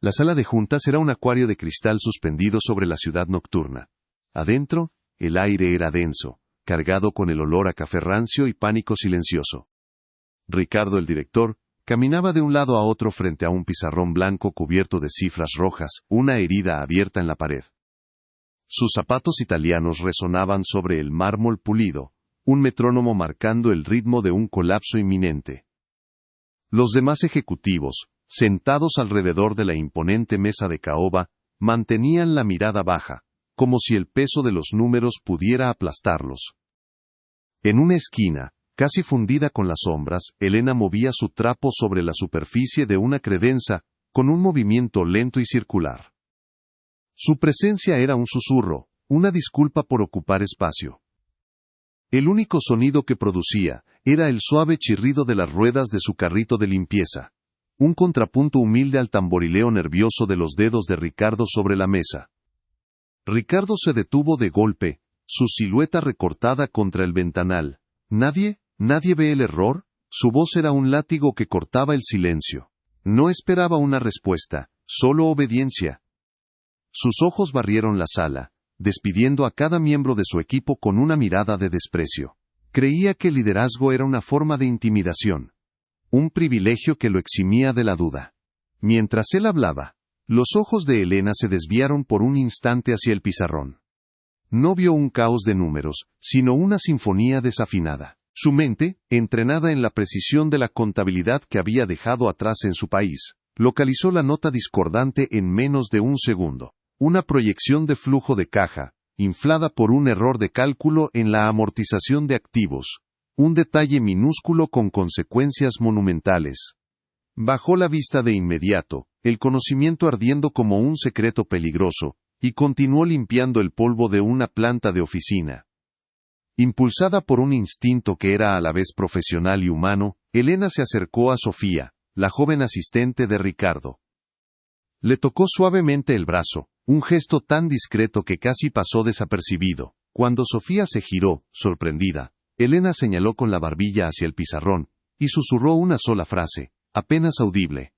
La sala de juntas era un acuario de cristal suspendido sobre la ciudad nocturna. Adentro, el aire era denso, cargado con el olor a café rancio y pánico silencioso. Ricardo, el director, caminaba de un lado a otro frente a un pizarrón blanco cubierto de cifras rojas, una herida abierta en la pared. Sus zapatos italianos resonaban sobre el mármol pulido, un metrónomo marcando el ritmo de un colapso inminente. Los demás ejecutivos, sentados alrededor de la imponente mesa de caoba, mantenían la mirada baja, como si el peso de los números pudiera aplastarlos. En una esquina, casi fundida con las sombras, Elena movía su trapo sobre la superficie de una credenza, con un movimiento lento y circular. Su presencia era un susurro, una disculpa por ocupar espacio. El único sonido que producía era el suave chirrido de las ruedas de su carrito de limpieza, un contrapunto humilde al tamborileo nervioso de los dedos de Ricardo sobre la mesa. Ricardo se detuvo de golpe, su silueta recortada contra el ventanal. ¿Nadie ve el error? Su voz era un látigo que cortaba el silencio. No esperaba una respuesta, solo obediencia. Sus ojos barrieron la sala, despidiendo a cada miembro de su equipo con una mirada de desprecio. Creía que el liderazgo era una forma de intimidación, un privilegio que lo eximía de la duda. Mientras él hablaba, los ojos de Elena se desviaron por un instante hacia el pizarrón. No vio un caos de números, sino una sinfonía desafinada. Su mente, entrenada en la precisión de la contabilidad que había dejado atrás en su país, localizó la nota discordante en menos de un segundo. Una proyección de flujo de caja, inflada por un error de cálculo en la amortización de activos. Un detalle minúsculo con consecuencias monumentales. Bajó la vista de inmediato, el conocimiento ardiendo como un secreto peligroso, y continuó limpiando el polvo de una planta de oficina. Impulsada por un instinto que era a la vez profesional y humano, Elena se acercó a Sofía, la joven asistente de Ricardo. Le tocó suavemente el brazo, un gesto tan discreto que casi pasó desapercibido. Cuando Sofía se giró, sorprendida, Elena señaló con la barbilla hacia el pizarrón, y susurró una sola frase, apenas audible.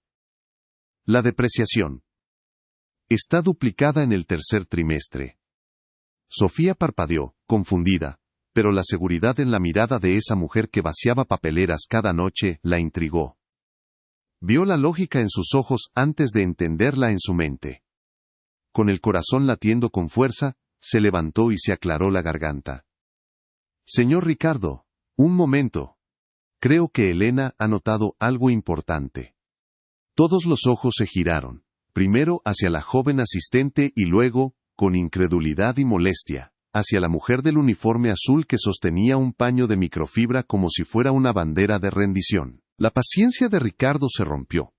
La depreciación está duplicada en el tercer trimestre. Sofía parpadeó, confundida, pero la seguridad en la mirada de esa mujer que vaciaba papeleras cada noche la intrigó. Vio la lógica en sus ojos antes de entenderla en su mente. Con el corazón latiendo con fuerza, se levantó y se aclaró la garganta. Señor Ricardo, un momento. Creo que Elena ha notado algo importante. Todos los ojos se giraron, primero hacia la joven asistente y luego, con incredulidad y molestia, hacia la mujer del uniforme azul que sostenía un paño de microfibra como si fuera una bandera de rendición. La paciencia de Ricardo se rompió.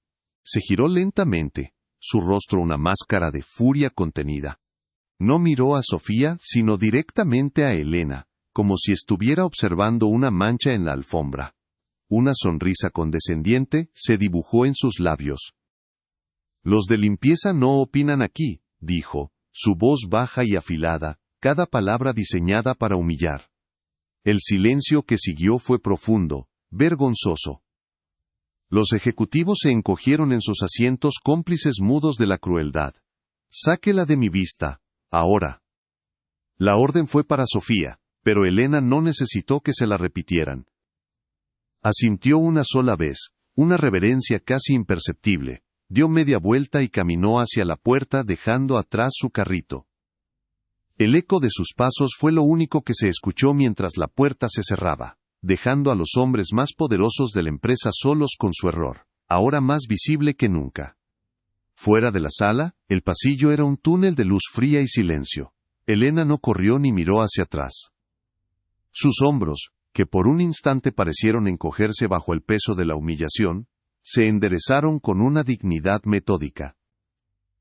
Se giró lentamente, su rostro una máscara de furia contenida. No miró a Sofía, sino directamente a Elena, como si estuviera observando una mancha en la alfombra. Una sonrisa condescendiente se dibujó en sus labios. Los de limpieza no opinan aquí, dijo, su voz baja y afilada, cada palabra diseñada para humillar. El silencio que siguió fue profundo, vergonzoso. Los ejecutivos se encogieron en sus asientos cómplices mudos de la crueldad. Sáquela de mi vista, ahora. La orden fue para Sofía, pero Elena no necesitó que se la repitieran. Asintió una sola vez, una reverencia casi imperceptible, dio media vuelta y caminó hacia la puerta dejando atrás su carrito. El eco de sus pasos fue lo único que se escuchó mientras la puerta se cerraba, dejando a los hombres más poderosos de la empresa solos con su error, ahora más visible que nunca. Fuera de la sala, el pasillo era un túnel de luz fría y silencio. Elena no corrió ni miró hacia atrás. Sus hombros, que por un instante parecieron encogerse bajo el peso de la humillación, se enderezaron con una dignidad metódica.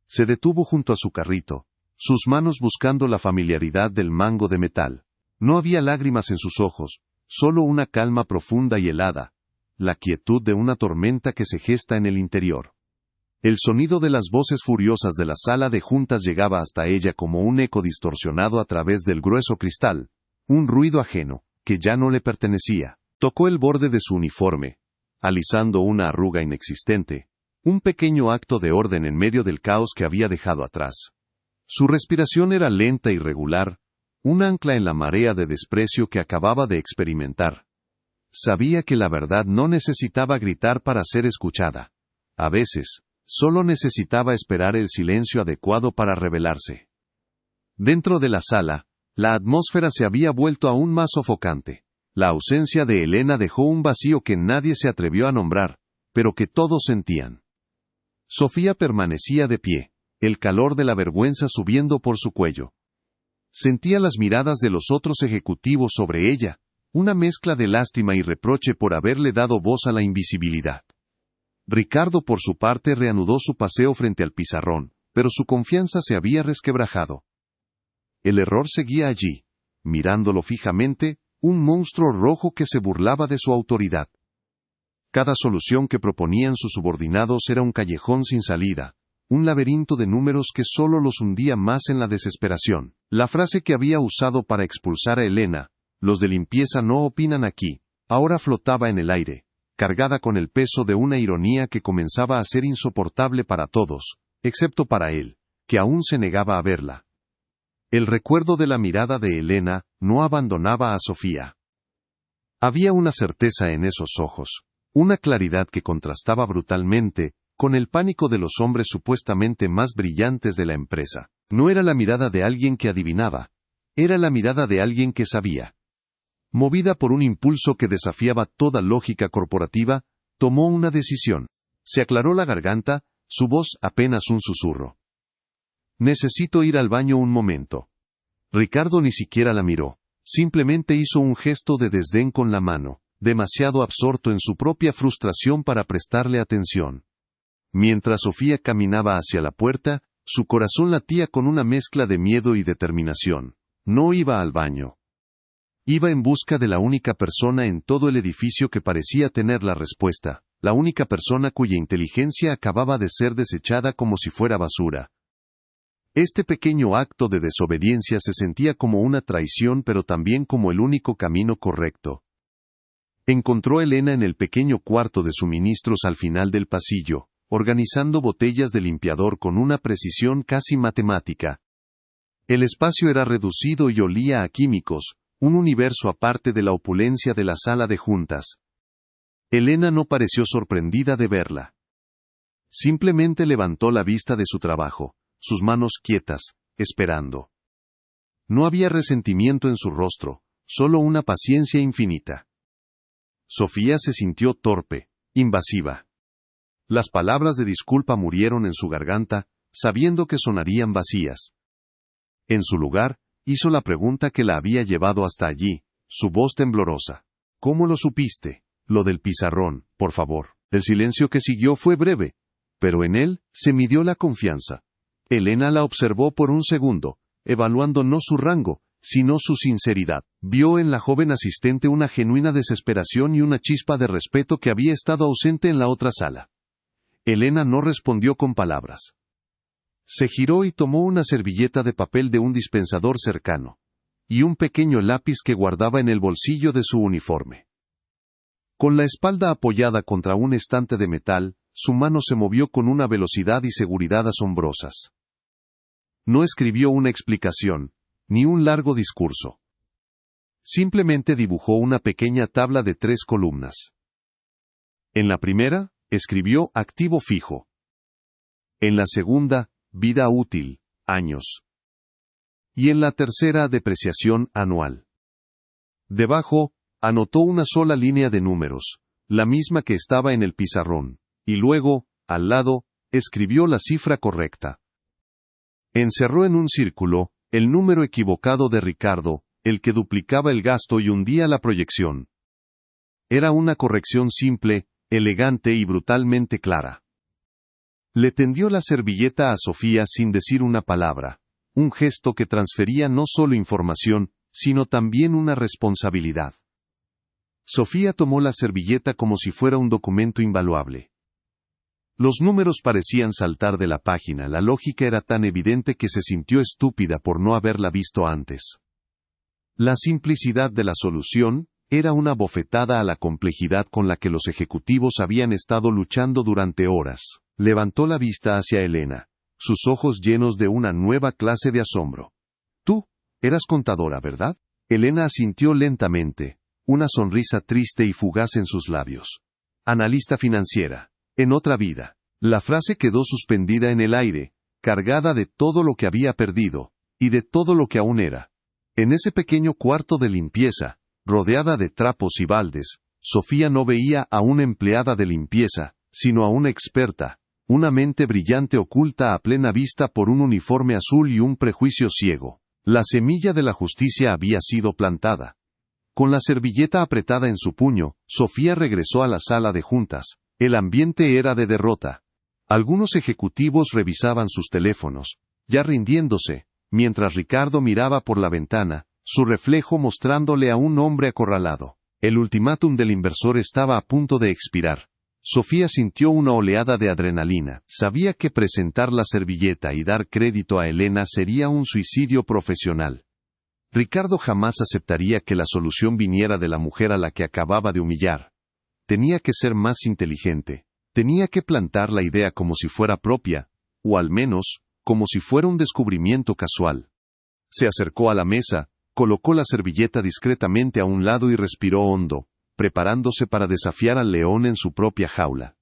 Se detuvo junto a su carrito, sus manos buscando la familiaridad del mango de metal. No había lágrimas en sus ojos, solo una calma profunda y helada, la quietud de una tormenta que se gesta en el interior. El sonido de las voces furiosas de la sala de juntas llegaba hasta ella como un eco distorsionado a través del grueso cristal, un ruido ajeno, que ya no le pertenecía. Tocó el borde de su uniforme, alisando una arruga inexistente, Un pequeño acto de orden en medio del caos que había dejado atrás. Su respiración era lenta y regular, un ancla en la marea de desprecio que acababa de experimentar. Sabía que la verdad no necesitaba gritar para ser escuchada. A veces, solo necesitaba esperar el silencio adecuado para revelarse. Dentro de la sala, la atmósfera se había vuelto aún más sofocante. La ausencia de Elena dejó un vacío que nadie se atrevió a nombrar, pero que todos sentían. Sofía permanecía de pie, el calor de la vergüenza subiendo por su cuello. Sentía las miradas de los otros ejecutivos sobre ella, una mezcla de lástima y reproche por haberle dado voz a la invisibilidad. Ricardo por su parte reanudó su paseo frente al pizarrón, pero su confianza se había resquebrajado. El error seguía allí, mirándolo fijamente, un monstruo rojo que se burlaba de su autoridad. Cada solución que proponían sus subordinados era un callejón sin salida, un laberinto de números que solo los hundía más en la desesperación. La frase que había usado para expulsar a Elena, "Los de limpieza no opinan aquí", ahora flotaba en el aire, cargada con el peso de una ironía que comenzaba a ser insoportable para todos, excepto para él, que aún se negaba a verla. El recuerdo de la mirada de Elena no abandonaba a Sofía. Había una certeza en esos ojos, una claridad que contrastaba brutalmente con el pánico de los hombres supuestamente más brillantes de la empresa. No era la mirada de alguien que adivinaba, era la mirada de alguien que sabía. Movida por un impulso que desafiaba toda lógica corporativa, tomó una decisión. Se aclaró la garganta, su voz apenas un susurro. «Necesito ir al baño un momento». Ricardo ni siquiera la miró, simplemente hizo un gesto de desdén con la mano, demasiado absorto en su propia frustración para prestarle atención. Mientras Sofía caminaba hacia la puerta, su corazón latía con una mezcla de miedo y determinación. No iba al baño. Iba en busca de la única persona en todo el edificio que parecía tener la respuesta, la única persona cuya inteligencia acababa de ser desechada como si fuera basura. Este pequeño acto de desobediencia se sentía como una traición pero también como el único camino correcto. Encontró a Elena en el pequeño cuarto de suministros al final del pasillo, organizando botellas de limpiador con una precisión casi matemática. El espacio era reducido y olía a químicos, un universo aparte de la opulencia de la sala de juntas. Elena no pareció sorprendida de verla. Simplemente levantó la vista de su trabajo, sus manos quietas, esperando. No había resentimiento en su rostro, solo una paciencia infinita. Sofía se sintió torpe, invasiva. Las palabras de disculpa murieron en su garganta, sabiendo que sonarían vacías. En su lugar, hizo la pregunta que la había llevado hasta allí, su voz temblorosa. «¿Cómo lo supiste? Lo del pizarrón, por favor». El silencio que siguió fue breve, pero en él se midió la confianza. Elena la observó por un segundo, evaluando no su rango, sino su sinceridad. Vio en la joven asistente una genuina desesperación y una chispa de respeto que había estado ausente en la otra sala. Elena no respondió con palabras. Se giró y tomó una servilleta de papel de un dispensador cercano, y un pequeño lápiz que guardaba en el bolsillo de su uniforme. Con la espalda apoyada contra un estante de metal, su mano se movió con una velocidad y seguridad asombrosas. No escribió una explicación, ni un largo discurso. Simplemente dibujó una pequeña tabla de 3 columnas. En la primera, escribió activo fijo. En la segunda, vida útil, años. Y en la tercera, depreciación anual. Debajo, anotó una sola línea de números, la misma que estaba en el pizarrón, y luego, al lado, escribió la cifra correcta. Encerró en un círculo el número equivocado de Ricardo, el que duplicaba el gasto y hundía la proyección. Era una corrección simple, elegante y brutalmente clara. Le tendió la servilleta a Sofía sin decir una palabra, un gesto que transfería no solo información, sino también una responsabilidad. Sofía tomó la servilleta como si fuera un documento invaluable. Los números parecían saltar de la página, la lógica era tan evidente que se sintió estúpida por no haberla visto antes. La simplicidad de la solución era una bofetada a la complejidad con la que los ejecutivos habían estado luchando durante horas. Levantó la vista hacia Elena, sus ojos llenos de una nueva clase de asombro. Tú, eras contadora, ¿verdad? Elena asintió lentamente, una sonrisa triste y fugaz en sus labios. Analista financiera, en otra vida. La frase quedó suspendida en el aire, cargada de todo lo que había perdido, y de todo lo que aún era. En ese pequeño cuarto de limpieza, rodeada de trapos y baldes, Sofía no veía a una empleada de limpieza, sino a una experta, una mente brillante oculta a plena vista por un uniforme azul y un prejuicio ciego. La semilla de la justicia había sido plantada. Con la servilleta apretada en su puño, Sofía regresó a la sala de juntas. El ambiente era de derrota. Algunos ejecutivos revisaban sus teléfonos, ya rindiéndose, mientras Ricardo miraba por la ventana, su reflejo mostrándole a un hombre acorralado. El ultimátum del inversor estaba a punto de expirar. Sofía sintió una oleada de adrenalina. Sabía que presentar la servilleta y dar crédito a Elena sería un suicidio profesional. Ricardo jamás aceptaría que la solución viniera de la mujer a la que acababa de humillar. Tenía que ser más inteligente. Tenía que plantar la idea como si fuera propia, o al menos, como si fuera un descubrimiento casual. Se acercó a la mesa, colocó la servilleta discretamente a un lado y respiró hondo, preparándose para desafiar al león en su propia jaula.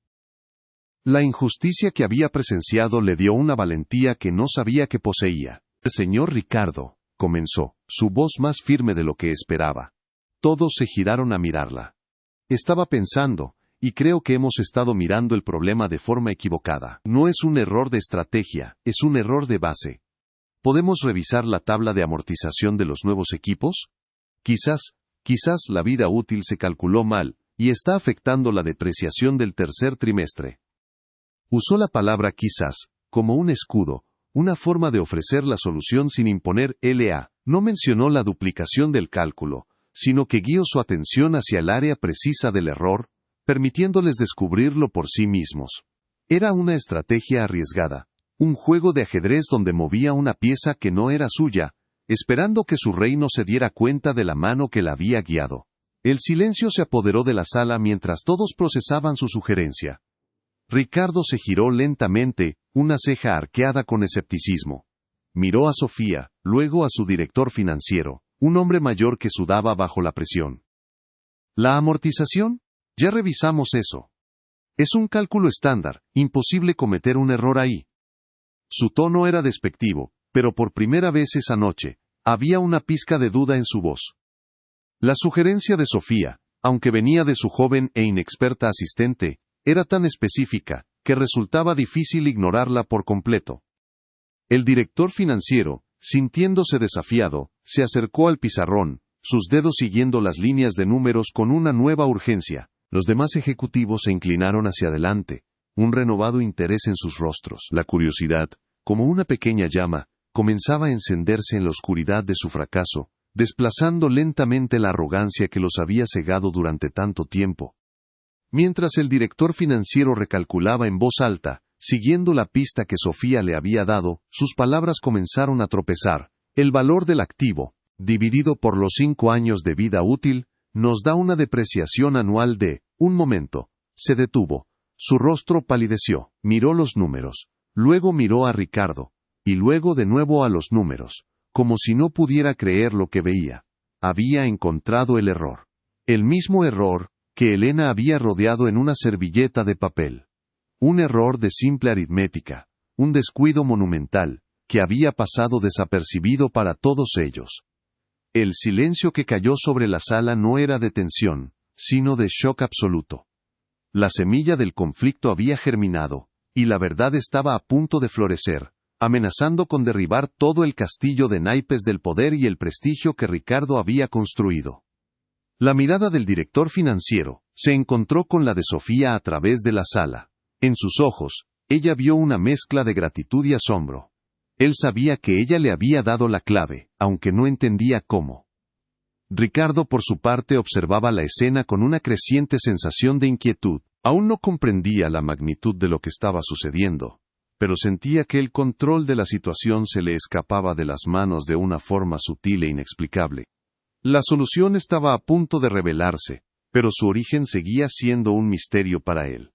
La injusticia que había presenciado le dio una valentía que no sabía que poseía. Señor Ricardo, comenzó, su voz más firme de lo que esperaba. Todos se giraron a mirarla. Estaba pensando, y creo que hemos estado mirando el problema de forma equivocada. No es un error de estrategia, es un error de base. ¿Podemos revisar la tabla de amortización de los nuevos equipos? Quizás la vida útil se calculó mal, y está afectando la depreciación del tercer trimestre. Usó la palabra quizás, como un escudo, una forma de ofrecer la solución sin imponer LA. No mencionó la duplicación del cálculo, sino que guió su atención hacia el área precisa del error, permitiéndoles descubrirlo por sí mismos. Era una estrategia arriesgada, un juego de ajedrez donde movía una pieza que no era suya, esperando que su reino se diera cuenta de la mano que la había guiado. El silencio se apoderó de la sala mientras todos procesaban su sugerencia. Ricardo se giró lentamente, una ceja arqueada con escepticismo. Miró a Sofía, luego a su director financiero, un hombre mayor que sudaba bajo la presión. ¿La amortización? Ya revisamos eso. Es un cálculo estándar, imposible cometer un error ahí. Su tono era despectivo, pero por primera vez esa noche, había una pizca de duda en su voz. La sugerencia de Sofía, aunque venía de su joven e inexperta asistente, era tan específica, que resultaba difícil ignorarla por completo. El director financiero, sintiéndose desafiado, se acercó al pizarrón, sus dedos siguiendo las líneas de números con una nueva urgencia. Los demás ejecutivos se inclinaron hacia adelante, un renovado interés en sus rostros. La curiosidad, como una pequeña llama, comenzaba a encenderse en la oscuridad de su fracaso, desplazando lentamente la arrogancia que los había cegado durante tanto tiempo. Mientras el director financiero recalculaba en voz alta, siguiendo la pista que Sofía le había dado, sus palabras comenzaron a tropezar. El valor del activo, dividido por los 5 años de vida útil, nos da una depreciación anual de... Un momento. Se detuvo. Su rostro palideció. Miró los números. Luego miró a Ricardo. Y luego de nuevo a los números. Como si no pudiera creer lo que veía. Había encontrado el error. El mismo error que Elena había rodeado en una servilleta de papel. Un error de simple aritmética. Un descuido monumental, que había pasado desapercibido para todos ellos. El silencio que cayó sobre la sala no era de tensión, sino de shock absoluto. La semilla del conflicto había germinado, y la verdad estaba a punto de florecer, amenazando con derribar todo el castillo de naipes del poder y el prestigio que Ricardo había construido. La mirada del director financiero se encontró con la de Sofía a través de la sala. En sus ojos, ella vio una mezcla de gratitud y asombro. Él sabía que ella le había dado la clave, aunque no entendía cómo. Ricardo por su parte observaba la escena con una creciente sensación de inquietud. Aún no comprendía la magnitud de lo que estaba sucediendo, pero sentía que el control de la situación se le escapaba de las manos de una forma sutil e inexplicable. La solución estaba a punto de revelarse, pero su origen seguía siendo un misterio para él.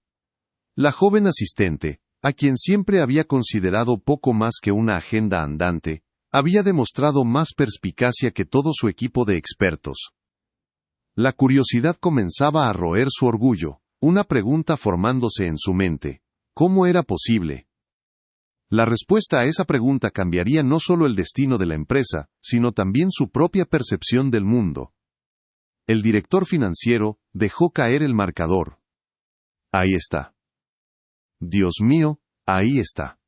La joven asistente, a quien siempre había considerado poco más que una agenda andante, había demostrado más perspicacia que todo su equipo de expertos. La curiosidad comenzaba a roer su orgullo, una pregunta formándose en su mente: ¿cómo era posible? La respuesta a esa pregunta cambiaría no solo el destino de la empresa, sino también su propia percepción del mundo. El director financiero dejó caer el marcador. Ahí está. Dios mío, ahí está.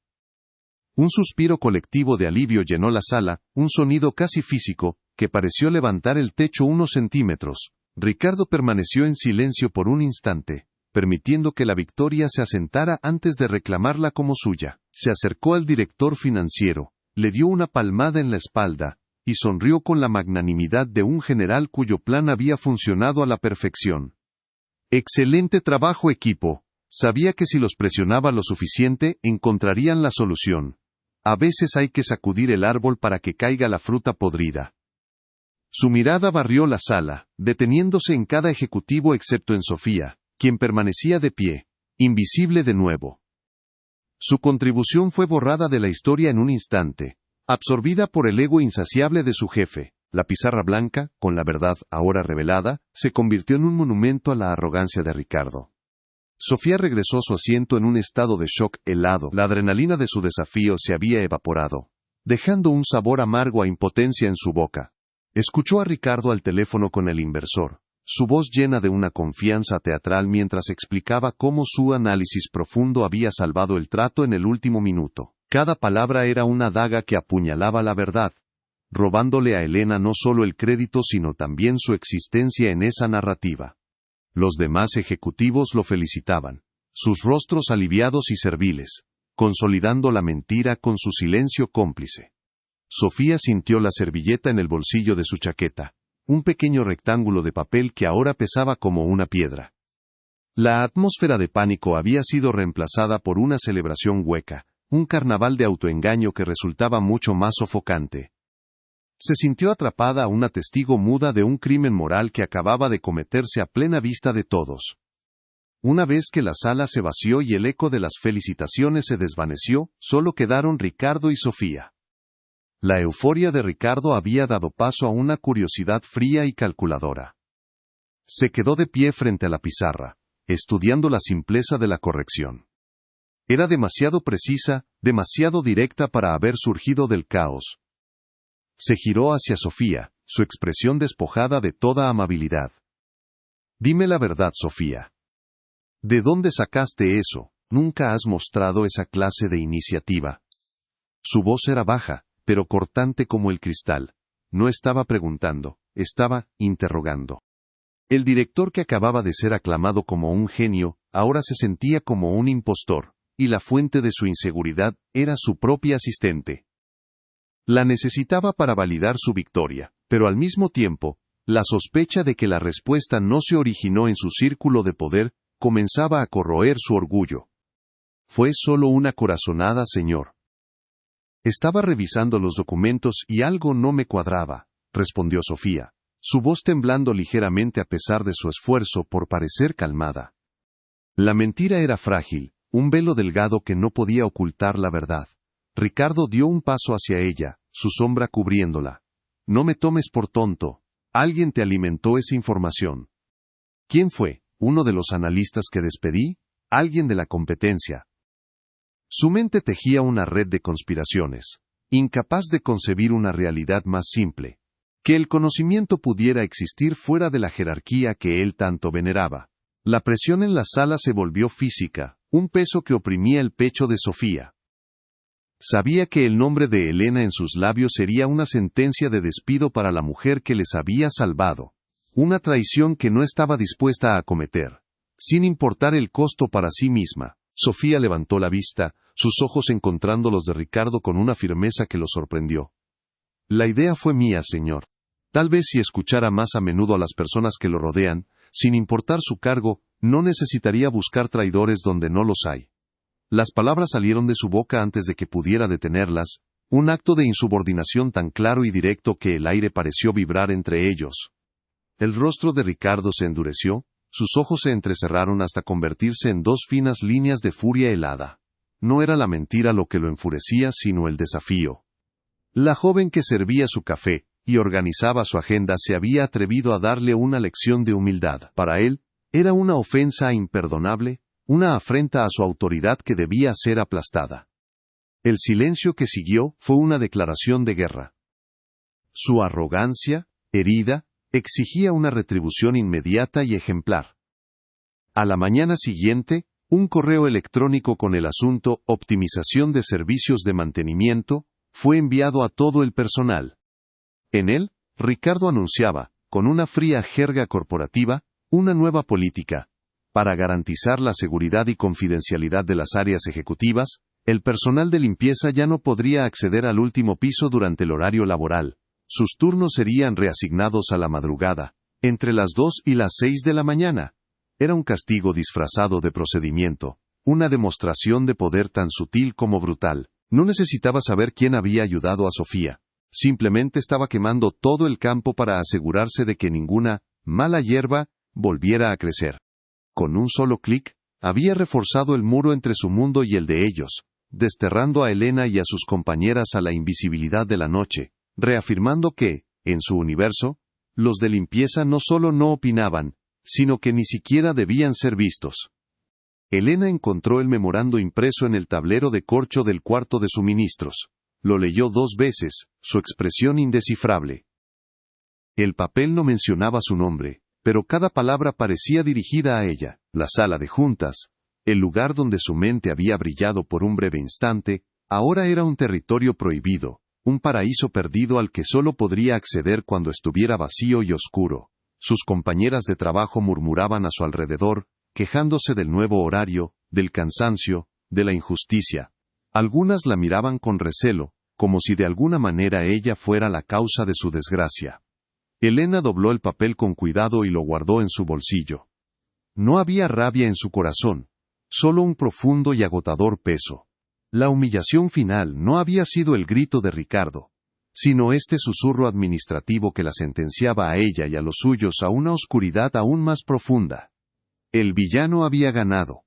Un suspiro colectivo de alivio llenó la sala, un sonido casi físico, que pareció levantar el techo unos centímetros. Ricardo permaneció en silencio por un instante, permitiendo que la victoria se asentara antes de reclamarla como suya. Se acercó al director financiero, le dio una palmada en la espalda, y sonrió con la magnanimidad de un general cuyo plan había funcionado a la perfección. Excelente trabajo, equipo. Sabía que si los presionaba lo suficiente, encontrarían la solución. A veces hay que sacudir el árbol para que caiga la fruta podrida. Su mirada barrió la sala, deteniéndose en cada ejecutivo excepto en Sofía, quien permanecía de pie, invisible de nuevo. Su contribución fue borrada de la historia en un instante, absorbida por el ego insaciable de su jefe. La pizarra blanca, con la verdad ahora revelada, se convirtió en un monumento a la arrogancia de Ricardo. Sofía regresó a su asiento en un estado de shock helado. La adrenalina de su desafío se había evaporado, dejando un sabor amargo a impotencia en su boca. Escuchó a Ricardo al teléfono con el inversor, su voz llena de una confianza teatral mientras explicaba cómo su análisis profundo había salvado el trato en el último minuto. Cada palabra era una daga que apuñalaba la verdad, robándole a Elena no solo el crédito sino también su existencia en esa narrativa. Los demás ejecutivos lo felicitaban, sus rostros aliviados y serviles, consolidando la mentira con su silencio cómplice. Sofía sintió la servilleta en el bolsillo de su chaqueta, un pequeño rectángulo de papel que ahora pesaba como una piedra. La atmósfera de pánico había sido reemplazada por una celebración hueca, un carnaval de autoengaño que resultaba mucho más sofocante. Se sintió atrapada una testigo muda de un crimen moral que acababa de cometerse a plena vista de todos. Una vez que la sala se vació y el eco de las felicitaciones se desvaneció, solo quedaron Ricardo y Sofía. La euforia de Ricardo había dado paso a una curiosidad fría y calculadora. Se quedó de pie frente a la pizarra, estudiando la simpleza de la corrección. Era demasiado precisa, demasiado directa para haber surgido del caos. Se giró hacia Sofía, su expresión despojada de toda amabilidad. Dime la verdad, Sofía. ¿De dónde sacaste eso? Nunca has mostrado esa clase de iniciativa. Su voz era baja, pero cortante como el cristal. No estaba preguntando, estaba interrogando. El director que acababa de ser aclamado como un genio, ahora se sentía como un impostor, y la fuente de su inseguridad era su propia asistente. La necesitaba para validar su victoria, pero al mismo tiempo, la sospecha de que la respuesta no se originó en su círculo de poder comenzaba a corroer su orgullo. Fue solo una corazonada, señor. Estaba revisando los documentos y algo no me cuadraba, respondió Sofía, su voz temblando ligeramente a pesar de su esfuerzo por parecer calmada. La mentira era frágil, un velo delgado que no podía ocultar la verdad. Ricardo dio un paso hacia ella, su sombra cubriéndola. No me tomes por tonto. Alguien te alimentó esa información. ¿Quién fue? ¿Uno de los analistas que despedí? ¿Alguien de la competencia? Su mente tejía una red de conspiraciones, incapaz de concebir una realidad más simple. Que el conocimiento pudiera existir fuera de la jerarquía que él tanto veneraba. La presión en la sala se volvió física, un peso que oprimía el pecho de Sofía. Sabía que el nombre de Elena en sus labios sería una sentencia de despido para la mujer que les había salvado. Una traición que no estaba dispuesta a cometer, sin importar el costo para sí misma. Sofía levantó la vista, sus ojos encontrando los de Ricardo con una firmeza que lo sorprendió. La idea fue mía, señor. Tal vez si escuchara más a menudo a las personas que lo rodean, sin importar su cargo, no necesitaría buscar traidores donde no los hay. Las palabras salieron de su boca antes de que pudiera detenerlas, un acto de insubordinación tan claro y directo que el aire pareció vibrar entre ellos. El rostro de Ricardo se endureció, sus ojos se entrecerraron hasta convertirse en dos finas líneas de furia helada. no era la mentira lo que lo enfurecía, sino el desafío. La joven que servía su café y organizaba su agenda se había atrevido a darle una lección de humildad. Para él, era una ofensa imperdonable, una afrenta a su autoridad que debía ser aplastada. El silencio que siguió fue una declaración de guerra. Su arrogancia, herida, exigía una retribución inmediata y ejemplar. A la mañana siguiente, un correo electrónico con el asunto «Optimización de servicios de mantenimiento» fue enviado a todo el personal. En él, Ricardo anunciaba, con una fría jerga corporativa, una nueva política. Para garantizar la seguridad y confidencialidad de las áreas ejecutivas, el personal de limpieza ya no podría acceder al último piso durante el horario laboral. Sus turnos serían reasignados a la madrugada, entre las 2 y las 6 de la mañana. Era un castigo disfrazado de procedimiento, una demostración de poder tan sutil como brutal. No necesitaba saber quién había ayudado a Sofía. Simplemente estaba quemando todo el campo para asegurarse de que ninguna mala hierba volviera a crecer. Con un solo clic, había reforzado el muro entre su mundo y el de ellos, desterrando a Elena y a sus compañeras a la invisibilidad de la noche, reafirmando que, en su universo, los de limpieza no solo no opinaban, sino que ni siquiera debían ser vistos. Elena encontró el memorando impreso en el tablero de corcho del cuarto de suministros. Lo leyó 2 veces, su expresión indescifrable. El papel no mencionaba su nombre, pero cada palabra parecía dirigida a ella. La sala de juntas, el lugar donde su mente había brillado por un breve instante, ahora era un territorio prohibido, un paraíso perdido al que solo podría acceder cuando estuviera vacío y oscuro. Sus compañeras de trabajo murmuraban a su alrededor, quejándose del nuevo horario, del cansancio, de la injusticia. Algunas la miraban con recelo, como si de alguna manera ella fuera la causa de su desgracia. Elena dobló el papel con cuidado y lo guardó en su bolsillo. No había rabia en su corazón, solo un profundo y agotador peso. La humillación final no había sido el grito de Ricardo, sino este susurro administrativo que la sentenciaba a ella y a los suyos a una oscuridad aún más profunda. El villano había ganado.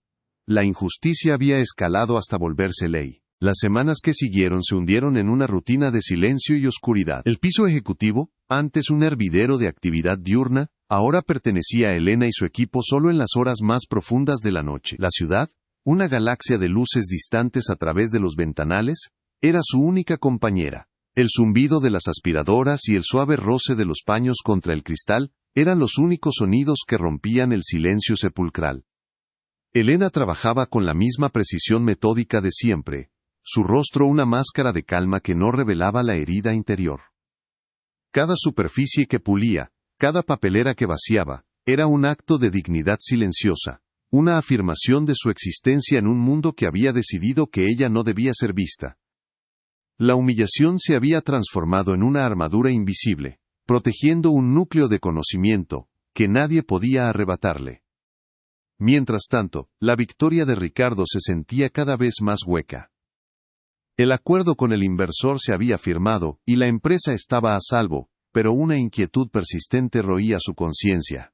La injusticia había escalado hasta volverse ley. Las semanas que siguieron se hundieron en una rutina de silencio y oscuridad. El piso ejecutivo, antes un hervidero de actividad diurna, ahora pertenecía a Elena y su equipo solo en las horas más profundas de la noche. La ciudad, una galaxia de luces distantes a través de los ventanales, era su única compañera. El zumbido de las aspiradoras y el suave roce de los paños contra el cristal eran los únicos sonidos que rompían el silencio sepulcral. Elena trabajaba con la misma precisión metódica de siempre, su rostro una máscara de calma que no revelaba la herida interior. Cada superficie que pulía, cada papelera que vaciaba, era un acto de dignidad silenciosa, una afirmación de su existencia en un mundo que había decidido que ella no debía ser vista. La humillación se había transformado en una armadura invisible, protegiendo un núcleo de conocimiento que nadie podía arrebatarle. Mientras tanto, la victoria de Ricardo se sentía cada vez más hueca. El acuerdo con el inversor se había firmado y la empresa estaba a salvo, pero una inquietud persistente roía su conciencia.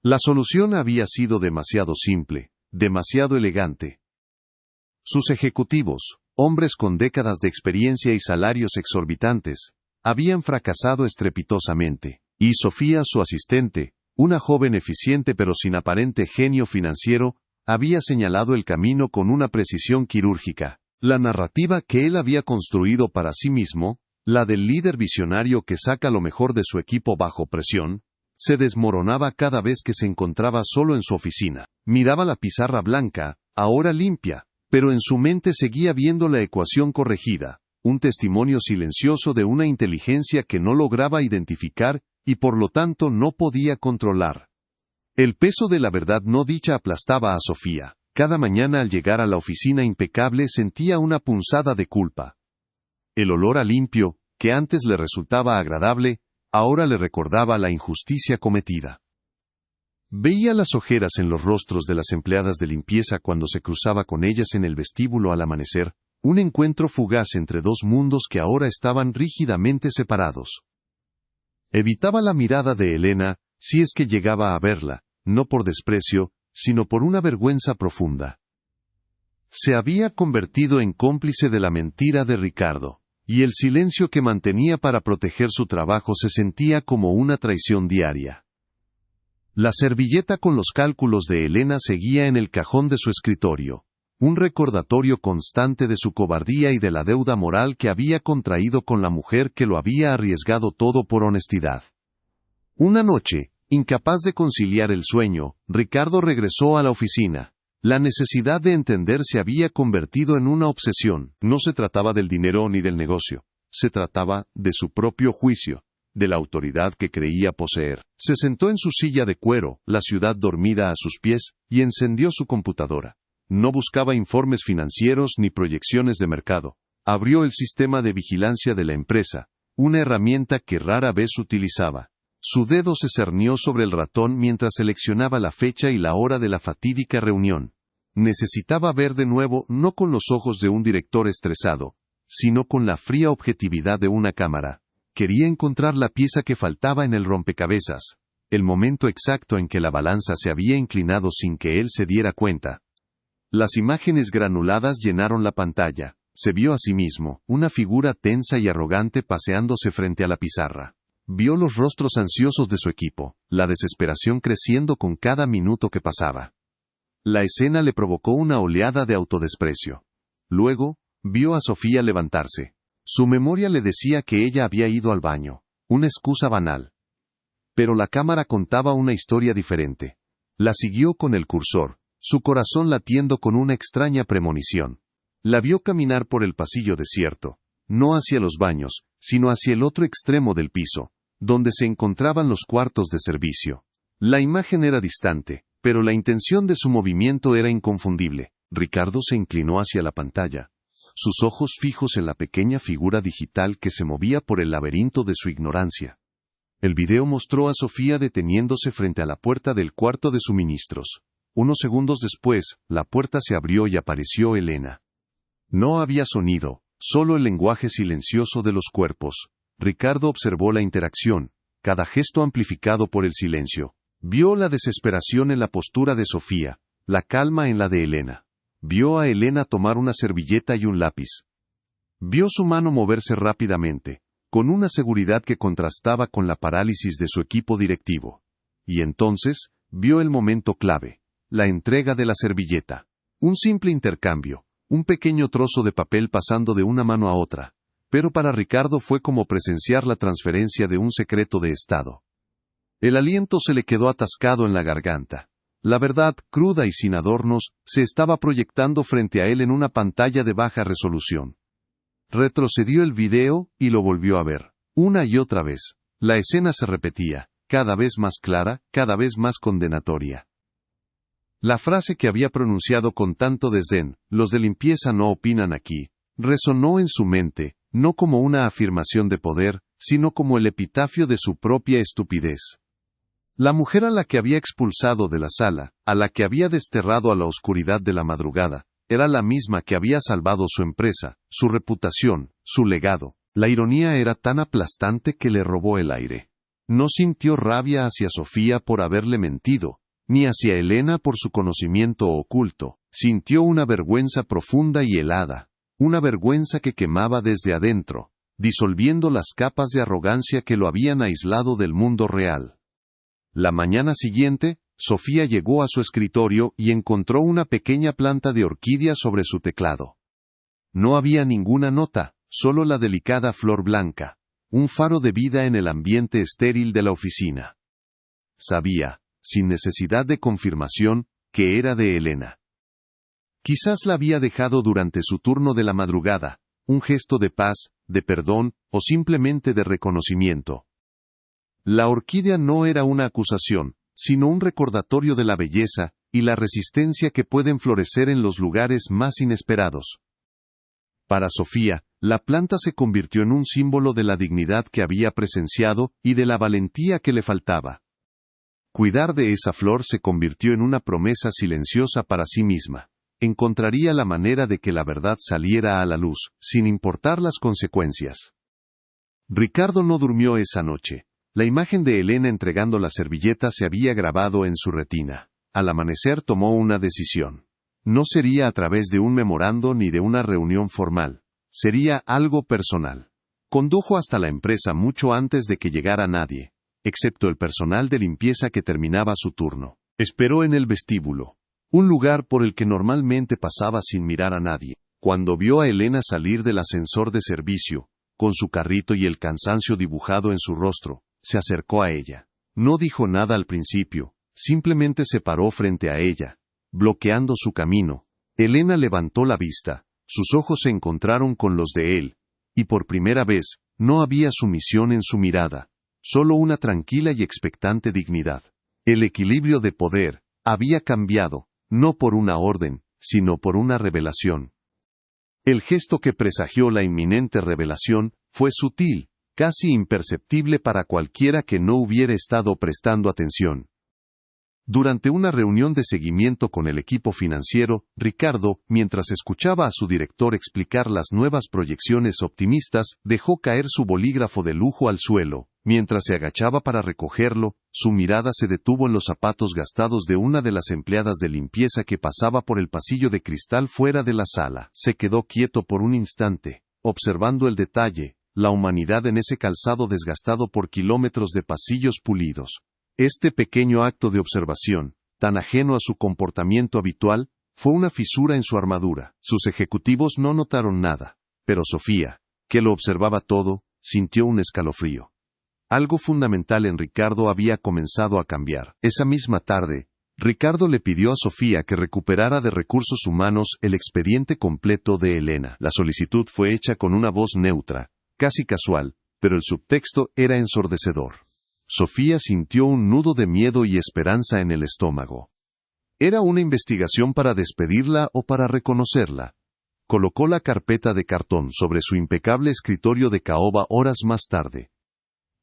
La solución había sido demasiado simple, demasiado elegante. Sus ejecutivos, hombres con décadas de experiencia y salarios exorbitantes, habían fracasado estrepitosamente, y Sofía, su asistente, una joven eficiente pero sin aparente genio financiero, había señalado el camino con una precisión quirúrgica. La narrativa que él había construido para sí mismo, la del líder visionario que saca lo mejor de su equipo bajo presión, se desmoronaba cada vez que se encontraba solo en su oficina. Miraba la pizarra blanca, ahora limpia, pero en su mente seguía viendo la ecuación corregida, un testimonio silencioso de una inteligencia que no lograba identificar y por lo tanto no podía controlar. El peso de la verdad no dicha aplastaba a Sofía. Cada mañana al llegar a la oficina impecable sentía una punzada de culpa. El olor a limpio, que antes le resultaba agradable, ahora le recordaba la injusticia cometida. Veía las ojeras en los rostros de las empleadas de limpieza cuando se cruzaba con ellas en el vestíbulo al amanecer, un encuentro fugaz entre 2 mundos que ahora estaban rígidamente separados. Evitaba la mirada de Elena, si es que llegaba a verla, no por desprecio, sino por una vergüenza profunda. se había convertido en cómplice de la mentira de Ricardo, y el silencio que mantenía para proteger su trabajo se sentía como una traición diaria. La servilleta con los cálculos de Elena seguía en el cajón de su escritorio, un recordatorio constante de su cobardía y de la deuda moral que había contraído con la mujer que lo había arriesgado todo por honestidad. Una noche, incapaz de conciliar el sueño, Ricardo regresó a la oficina. La necesidad de entender se había convertido en una obsesión. No se trataba del dinero ni del negocio. Se trataba de su propio juicio, de la autoridad que creía poseer. Se sentó en su silla de cuero, la ciudad dormida a sus pies, y encendió su computadora. No buscaba informes financieros ni proyecciones de mercado. Abrió el sistema de vigilancia de la empresa, una herramienta que rara vez utilizaba. Su dedo se cernió sobre el ratón mientras seleccionaba la fecha y la hora de la fatídica reunión. Necesitaba ver de nuevo no con los ojos de un director estresado, sino con la fría objetividad de una cámara. Quería encontrar la pieza que faltaba en el rompecabezas, el momento exacto en que la balanza se había inclinado sin que él se diera cuenta. Las imágenes granuladas llenaron la pantalla. Se vio a sí mismo, una figura tensa y arrogante paseándose frente a la pizarra. Vio los rostros ansiosos de su equipo, la desesperación creciendo con cada minuto que pasaba. La escena le provocó una oleada de autodesprecio. Luego, vio a Sofía levantarse. Su memoria le decía que ella había ido al baño, una excusa banal. Pero la cámara contaba una historia diferente. La siguió con el cursor, su corazón latiendo con una extraña premonición. La vio caminar por el pasillo desierto, no hacia los baños, sino hacia el otro extremo del piso, donde se encontraban los cuartos de servicio. La imagen era distante, pero la intención de su movimiento era inconfundible. Ricardo se inclinó hacia la pantalla, sus ojos fijos en la pequeña figura digital que se movía por el laberinto de su ignorancia. El video mostró a Sofía deteniéndose frente a la puerta del cuarto de suministros. Unos segundos después, la puerta se abrió y apareció Elena. No había sonido, solo el lenguaje silencioso de los cuerpos. Ricardo observó la interacción, cada gesto amplificado por el silencio. Vio la desesperación en la postura de Sofía, la calma en la de Elena. Vio a Elena tomar una servilleta y un lápiz. Vio su mano moverse rápidamente, con una seguridad que contrastaba con la parálisis de su equipo directivo. Y entonces, vio el momento clave, la entrega de la servilleta. Un simple intercambio, un pequeño trozo de papel pasando de una mano a otra. Pero para Ricardo fue como presenciar la transferencia de un secreto de Estado. El aliento se le quedó atascado en la garganta. La verdad, cruda y sin adornos, se estaba proyectando frente a él en una pantalla de baja resolución. Retrocedió el video y lo volvió a ver. Una y otra vez. La escena se repetía, cada vez más clara, cada vez más condenatoria. La frase que había pronunciado con tanto desdén, "los de limpieza no opinan aquí", resonó en su mente, no como una afirmación de poder, sino como el epitafio de su propia estupidez. La mujer a la que había expulsado de la sala, a la que había desterrado a la oscuridad de la madrugada, era la misma que había salvado su empresa, su reputación, su legado. La ironía era tan aplastante que le robó el aire. No sintió rabia hacia Sofía por haberle mentido, ni hacia Elena por su conocimiento oculto. Sintió una vergüenza profunda y helada. Una vergüenza que quemaba desde adentro, disolviendo las capas de arrogancia que lo habían aislado del mundo real. La mañana siguiente, Sofía llegó a su escritorio y encontró una pequeña planta de orquídea sobre su teclado. No había ninguna nota, solo la delicada flor blanca, un faro de vida en el ambiente estéril de la oficina. Sabía, sin necesidad de confirmación, que era de Elena. Quizás la había dejado durante su turno de la madrugada, un gesto de paz, de perdón, o simplemente de reconocimiento. La orquídea no era una acusación, sino un recordatorio de la belleza y la resistencia que pueden florecer en los lugares más inesperados. Para Sofía, la planta se convirtió en un símbolo de la dignidad que había presenciado y de la valentía que le faltaba. Cuidar de esa flor se convirtió en una promesa silenciosa para sí misma. Encontraría la manera de que la verdad saliera a la luz, sin importar las consecuencias. Ricardo no durmió esa noche. La imagen de Elena entregando la servilleta se había grabado en su retina. Al amanecer tomó una decisión. No sería a través de un memorando ni de una reunión formal. Sería algo personal. Condujo hasta la empresa mucho antes de que llegara nadie, excepto el personal de limpieza que terminaba su turno. Esperó en el vestíbulo, un lugar por el que normalmente pasaba sin mirar a nadie. Cuando vio a Elena salir del ascensor de servicio, con su carrito y el cansancio dibujado en su rostro, se acercó a ella. No dijo nada al principio, simplemente se paró frente a ella, bloqueando su camino. Elena levantó la vista, sus ojos se encontraron con los de él, y por primera vez, no había sumisión en su mirada, solo una tranquila y expectante dignidad. El equilibrio de poder había cambiado, no por una orden, sino por una revelación. El gesto que presagió la inminente revelación fue sutil, casi imperceptible para cualquiera que no hubiera estado prestando atención. Durante una reunión de seguimiento con el equipo financiero, Ricardo, mientras escuchaba a su director explicar las nuevas proyecciones optimistas, dejó caer su bolígrafo de lujo al suelo. Mientras se agachaba para recogerlo, su mirada se detuvo en los zapatos gastados de una de las empleadas de limpieza que pasaba por el pasillo de cristal fuera de la sala. Se quedó quieto por un instante, observando el detalle, la humanidad en ese calzado desgastado por kilómetros de pasillos pulidos. Este pequeño acto de observación, tan ajeno a su comportamiento habitual, fue una fisura en su armadura. Sus ejecutivos no notaron nada, pero Sofía, que lo observaba todo, sintió un escalofrío. Algo fundamental en Ricardo había comenzado a cambiar. Esa misma tarde, Ricardo le pidió a Sofía que recuperara de recursos humanos el expediente completo de Elena. La solicitud fue hecha con una voz neutra, casi casual, pero el subtexto era ensordecedor. Sofía sintió un nudo de miedo y esperanza en el estómago. ¿Era una investigación para despedirla o para reconocerla? Colocó la carpeta de cartón sobre su impecable escritorio de caoba horas más tarde.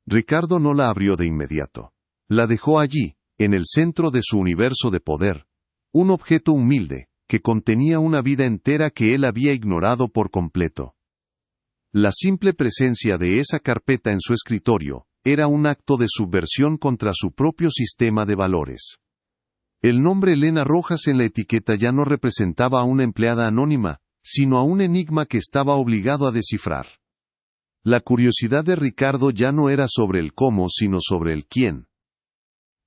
Ricardo no la abrió de inmediato. La dejó allí, en el centro de su universo de poder. Un objeto humilde, que contenía una vida entera que él había ignorado por completo. La simple presencia de esa carpeta en su escritorio era un acto de subversión contra su propio sistema de valores. El nombre Elena Rojas en la etiqueta ya no representaba a una empleada anónima, sino a un enigma que estaba obligado a descifrar. La curiosidad de Ricardo ya no era sobre el cómo, sino sobre el quién.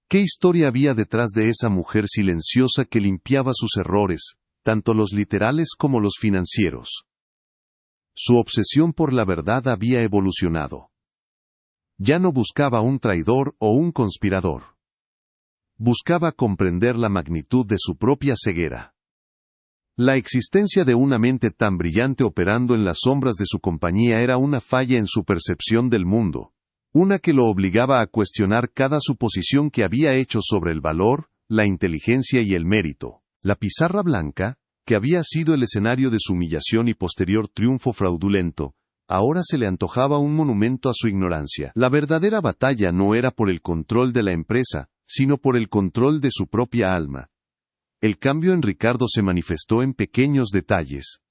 ¿Qué historia había detrás de esa mujer silenciosa que limpiaba sus errores, tanto los literales como los financieros? Su obsesión por la verdad había evolucionado. Ya no buscaba un traidor o un conspirador. Buscaba comprender la magnitud de su propia ceguera. La existencia de una mente tan brillante operando en las sombras de su compañía era una falla en su percepción del mundo, una que lo obligaba a cuestionar cada suposición que había hecho sobre el valor, la inteligencia y el mérito. La pizarra blanca, que había sido el escenario de su humillación y posterior triunfo fraudulento, ahora se le antojaba un monumento a su ignorancia. La verdadera batalla no era por el control de la empresa, sino por el control de su propia alma. El cambio en Ricardo se manifestó en pequeños detalles.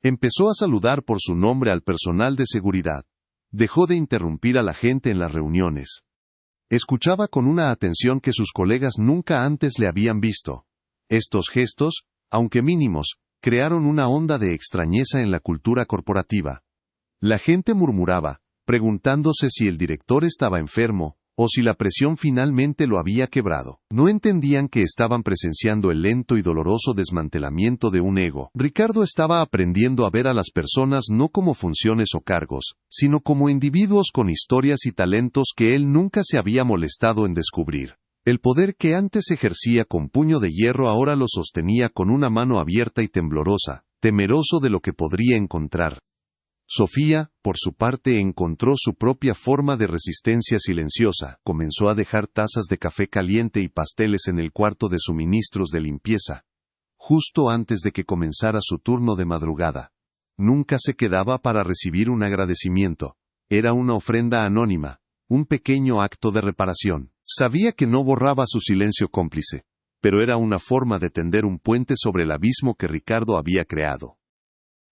Empezó a saludar por su nombre al personal de seguridad. Dejó de interrumpir a la gente en las reuniones. Escuchaba con una atención que sus colegas nunca antes le habían visto. Estos gestos, aunque mínimos, crearon una onda de extrañeza en la cultura corporativa. La gente murmuraba, preguntándose si el director estaba enfermo, o si la presión finalmente lo había quebrado. No entendían que estaban presenciando el lento y doloroso desmantelamiento de un ego. Ricardo estaba aprendiendo a ver a las personas no como funciones o cargos, sino como individuos con historias y talentos que él nunca se había molestado en descubrir. El poder que antes ejercía con puño de hierro ahora lo sostenía con una mano abierta y temblorosa, temeroso de lo que podría encontrar. Sofía, por su parte, encontró su propia forma de resistencia silenciosa. Comenzó a dejar tazas de café caliente y pasteles en el cuarto de suministros de limpieza, justo antes de que comenzara su turno de madrugada. Nunca se quedaba para recibir un agradecimiento. Era una ofrenda anónima, un pequeño acto de reparación. Sabía que no borraba su silencio cómplice, pero era una forma de tender un puente sobre el abismo que Ricardo había creado.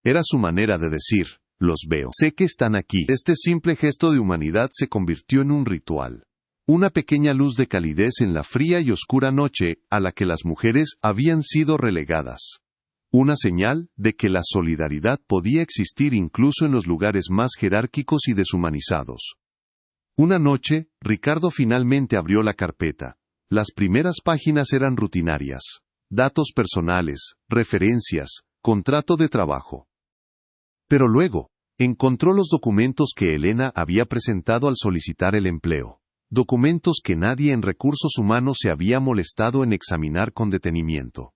Era su manera de decir: los veo. Sé que están aquí. Este simple gesto de humanidad se convirtió en un ritual. Una pequeña luz de calidez en la fría y oscura noche a la que las mujeres habían sido relegadas. Una señal de que la solidaridad podía existir incluso en los lugares más jerárquicos y deshumanizados. Una noche, Ricardo finalmente abrió la carpeta. Las primeras páginas eran rutinarias. Datos personales, referencias, contrato de trabajo. Pero luego, encontró los documentos que Elena había presentado al solicitar el empleo. Documentos que nadie en recursos humanos se había molestado en examinar con detenimiento.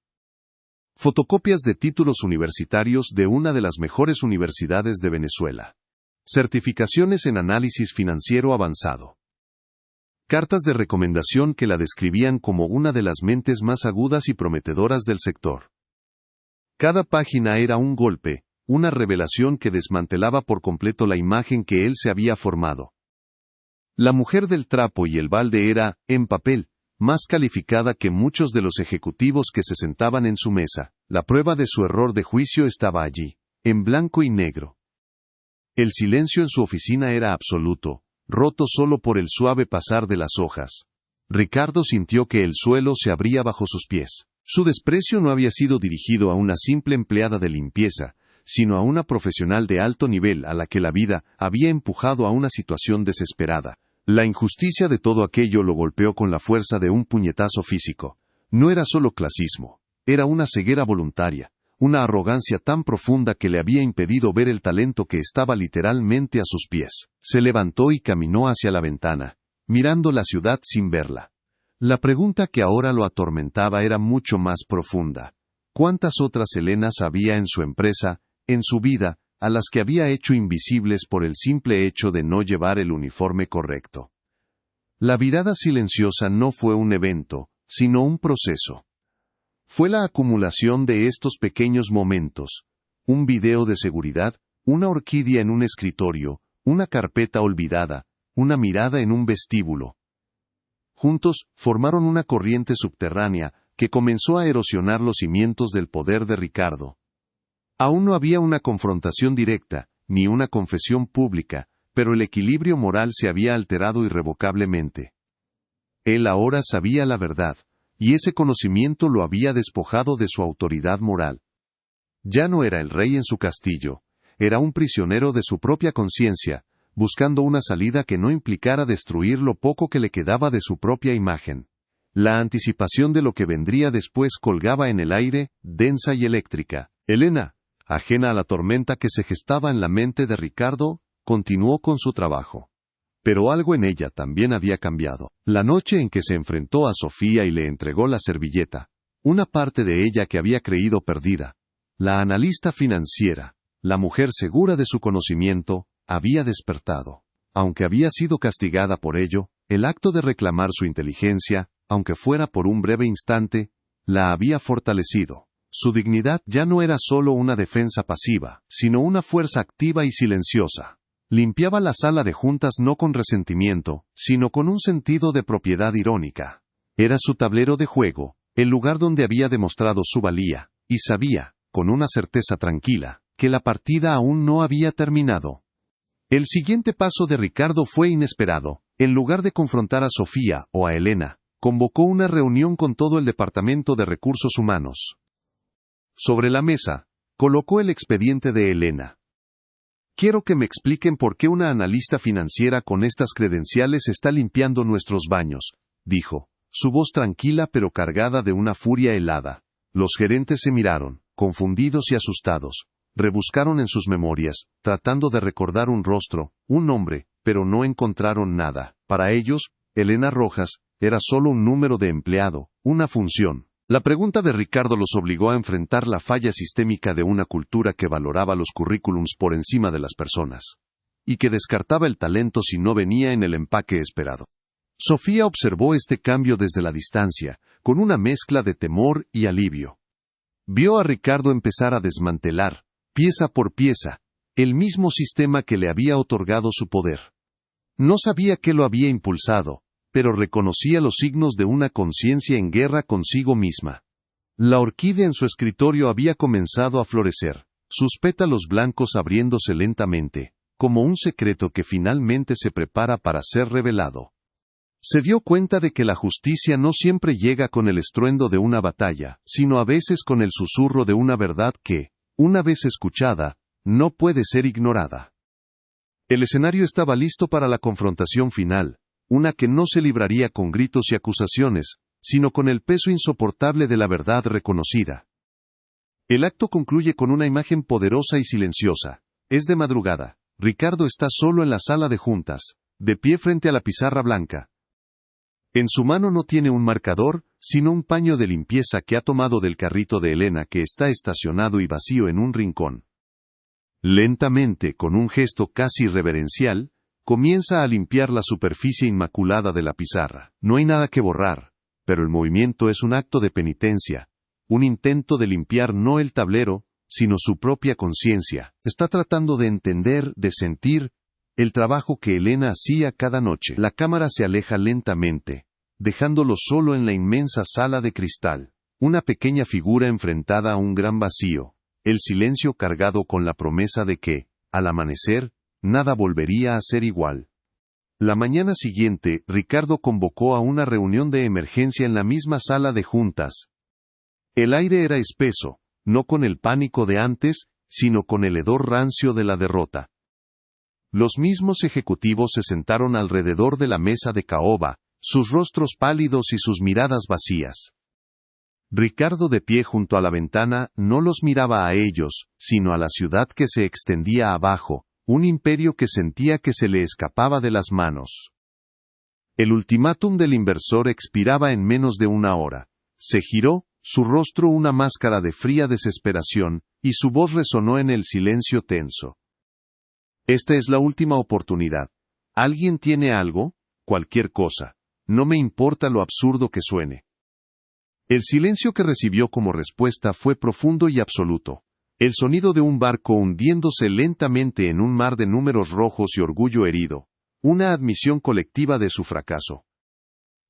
Fotocopias de títulos universitarios de una de las mejores universidades de Venezuela. Certificaciones en análisis financiero avanzado. Cartas de recomendación que la describían como una de las mentes más agudas y prometedoras del sector. Cada página era un golpe, una revelación que desmantelaba por completo la imagen que él se había formado. La mujer del trapo y el balde era, en papel, más calificada que muchos de los ejecutivos que se sentaban en su mesa. La prueba de su error de juicio estaba allí, en blanco y negro. El silencio en su oficina era absoluto, roto solo por el suave pasar de las hojas. Ricardo sintió que el suelo se abría bajo sus pies. Su desprecio no había sido dirigido a una simple empleada de limpieza, sino a una profesional de alto nivel a la que la vida había empujado a una situación desesperada. La injusticia de todo aquello lo golpeó con la fuerza de un puñetazo físico. No era solo clasismo, era una ceguera voluntaria, una arrogancia tan profunda que le había impedido ver el talento que estaba literalmente a sus pies. Se levantó y caminó hacia la ventana, mirando la ciudad sin verla. La pregunta que ahora lo atormentaba era mucho más profunda. ¿Cuántas otras Elenas había en su empresa, en su vida, a las que había hecho invisibles por el simple hecho de no llevar el uniforme correcto? La virada silenciosa no fue un evento, sino un proceso. Fue la acumulación de estos pequeños momentos: un video de seguridad, una orquídea en un escritorio, una carpeta olvidada, una mirada en un vestíbulo. Juntos, formaron una corriente subterránea que comenzó a erosionar los cimientos del poder de Ricardo. Aún no había una confrontación directa, ni una confesión pública, pero el equilibrio moral se había alterado irrevocablemente. Él ahora sabía la verdad, y ese conocimiento lo había despojado de su autoridad moral. Ya no era el rey en su castillo, era un prisionero de su propia conciencia, buscando una salida que no implicara destruir lo poco que le quedaba de su propia imagen. La anticipación de lo que vendría después colgaba en el aire, densa y eléctrica. Elena, ajena a la tormenta que se gestaba en la mente de Ricardo, continuó con su trabajo. Pero algo en ella también había cambiado. La noche en que se enfrentó a Sofía y le entregó la servilleta, una parte de ella que había creído perdida, la analista financiera, la mujer segura de su conocimiento, había despertado. Aunque había sido castigada por ello, el acto de reclamar su inteligencia, aunque fuera por un breve instante, la había fortalecido. Su dignidad ya no era solo una defensa pasiva, sino una fuerza activa y silenciosa. Limpiaba la sala de juntas no con resentimiento, sino con un sentido de propiedad irónica. Era su tablero de juego, el lugar donde había demostrado su valía, y sabía, con una certeza tranquila, que la partida aún no había terminado. El siguiente paso de Ricardo fue inesperado. En lugar de confrontar a Sofía o a Elena, convocó una reunión con todo el Departamento de Recursos Humanos. Sobre la mesa, colocó el expediente de Elena. Quiero que me expliquen por qué una analista financiera con estas credenciales está limpiando nuestros baños, dijo, su voz tranquila pero cargada de una furia helada. Los gerentes se miraron, confundidos y asustados. Rebuscaron en sus memorias, tratando de recordar un rostro, un nombre, pero no encontraron nada. Para ellos, Elena Rojas era solo un número de empleado, una función. La pregunta de Ricardo los obligó a enfrentar la falla sistémica de una cultura que valoraba los currículums por encima de las personas, y que descartaba el talento si no venía en el empaque esperado. Sofía observó este cambio desde la distancia, con una mezcla de temor y alivio. Vio a Ricardo empezar a desmantelar, pieza por pieza, el mismo sistema que le había otorgado su poder. No sabía qué lo había impulsado, pero reconocía los signos de una conciencia en guerra consigo misma. La orquídea en su escritorio había comenzado a florecer, sus pétalos blancos abriéndose lentamente, como un secreto que finalmente se prepara para ser revelado. Se dio cuenta de que la justicia no siempre llega con el estruendo de una batalla, sino a veces con el susurro de una verdad que, una vez escuchada, no puede ser ignorada. El escenario estaba listo para la confrontación final, una que no se libraría con gritos y acusaciones, sino con el peso insoportable de la verdad reconocida. El acto concluye con una imagen poderosa y silenciosa. Es de madrugada. Ricardo está solo en la sala de juntas, de pie frente a la pizarra blanca. En su mano no tiene un marcador, sino un paño de limpieza que ha tomado del carrito de Elena que está estacionado y vacío en un rincón. Lentamente, con un gesto casi reverencial, comienza a limpiar la superficie inmaculada de la pizarra. No hay nada que borrar, pero el movimiento es un acto de penitencia, un intento de limpiar no el tablero, sino su propia conciencia. Está tratando de entender, de sentir, el trabajo que Elena hacía cada noche. La cámara se aleja lentamente, dejándolo solo en la inmensa sala de cristal. Una pequeña figura enfrentada a un gran vacío, el silencio cargado con la promesa de que, al amanecer, nada volvería a ser igual. La mañana siguiente, Ricardo convocó a una reunión de emergencia en la misma sala de juntas. El aire era espeso, no con el pánico de antes, sino con el hedor rancio de la derrota. Los mismos ejecutivos se sentaron alrededor de la mesa de caoba, sus rostros pálidos y sus miradas vacías. Ricardo, de pie junto a la ventana, no los miraba a ellos, sino a la ciudad que se extendía abajo, un imperio que sentía que se le escapaba de las manos. El ultimátum del inversor expiraba en menos de una hora. Se giró, su rostro una máscara de fría desesperación, y su voz resonó en el silencio tenso. Esta es la última oportunidad. ¿Alguien tiene algo? Cualquier cosa. No me importa lo absurdo que suene. El silencio que recibió como respuesta fue profundo y absoluto. El sonido de un barco hundiéndose lentamente en un mar de números rojos y orgullo herido. Una admisión colectiva de su fracaso.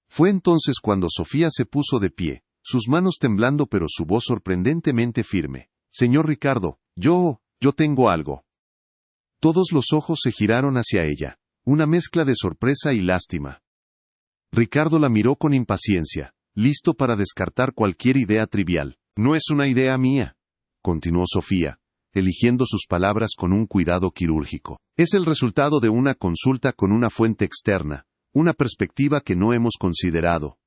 Fue entonces cuando Sofía se puso de pie, sus manos temblando pero su voz sorprendentemente firme. Señor Ricardo, yo tengo algo. Todos los ojos se giraron hacia ella, una mezcla de sorpresa y lástima. Ricardo la miró con impaciencia, listo para descartar cualquier idea trivial. No es una idea mía, continuó Sofía, eligiendo sus palabras con un cuidado quirúrgico. Es el resultado de una consulta con una fuente externa, una perspectiva que no hemos considerado.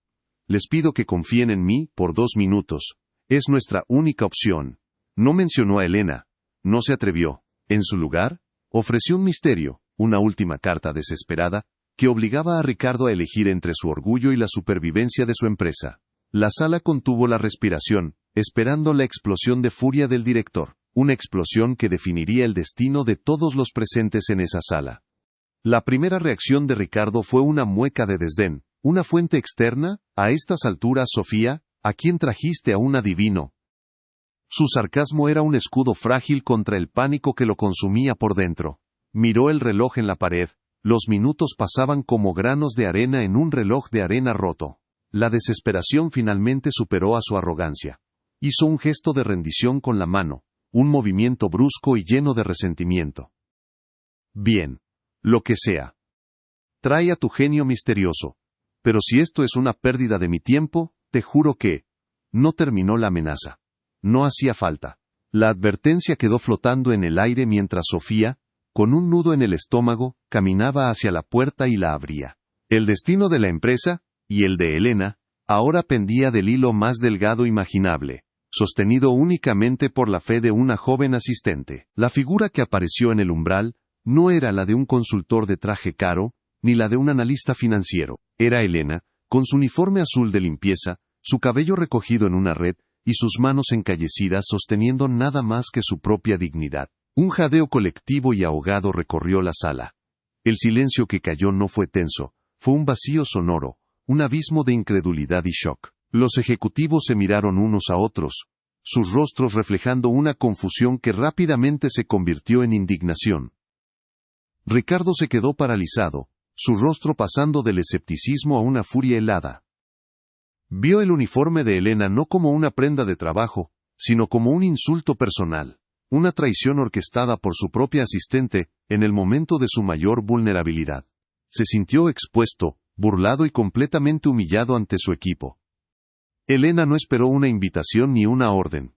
Les pido que confíen en mí por 2 minutos. Es nuestra única opción. No mencionó a Elena. No se atrevió. En su lugar, ofreció un misterio, una última carta desesperada, que obligaba a Ricardo a elegir entre su orgullo y la supervivencia de su empresa. La sala contuvo la respiración, esperando la explosión de furia del director, una explosión que definiría el destino de todos los presentes en esa sala. La primera reacción de Ricardo fue una mueca de desdén. ¿Una fuente externa? A estas alturas, Sofía, ¿a quién trajiste a un adivino? Su sarcasmo era un escudo frágil contra el pánico que lo consumía por dentro. Miró el reloj en la pared. Los minutos pasaban como granos de arena en un reloj de arena roto. La desesperación finalmente superó a su arrogancia. Hizo un gesto de rendición con la mano, un movimiento brusco y lleno de resentimiento. Bien. Lo que sea. Trae a tu genio misterioso. Pero si esto es una pérdida de mi tiempo, te juro que... No terminó la amenaza. No hacía falta. La advertencia quedó flotando en el aire mientras Sofía, con un nudo en el estómago, caminaba hacia la puerta y la abría. El destino de la empresa, y el de Elena, ahora pendía del hilo más delgado imaginable, sostenido únicamente por la fe de una joven asistente. La figura que apareció en el umbral, no era la de un consultor de traje caro, ni la de un analista financiero. Era Elena, con su uniforme azul de limpieza, su cabello recogido en una red, y sus manos encallecidas sosteniendo nada más que su propia dignidad. Un jadeo colectivo y ahogado recorrió la sala. El silencio que cayó no fue tenso, fue un vacío sonoro, un abismo de incredulidad y shock. Los ejecutivos se miraron unos a otros, sus rostros reflejando una confusión que rápidamente se convirtió en indignación. Ricardo se quedó paralizado, su rostro pasando del escepticismo a una furia helada. Vio el uniforme de Elena no como una prenda de trabajo, sino como un insulto personal, una traición orquestada por su propia asistente, en el momento de su mayor vulnerabilidad. Se sintió expuesto, burlado y completamente humillado ante su equipo. Elena no esperó una invitación ni una orden.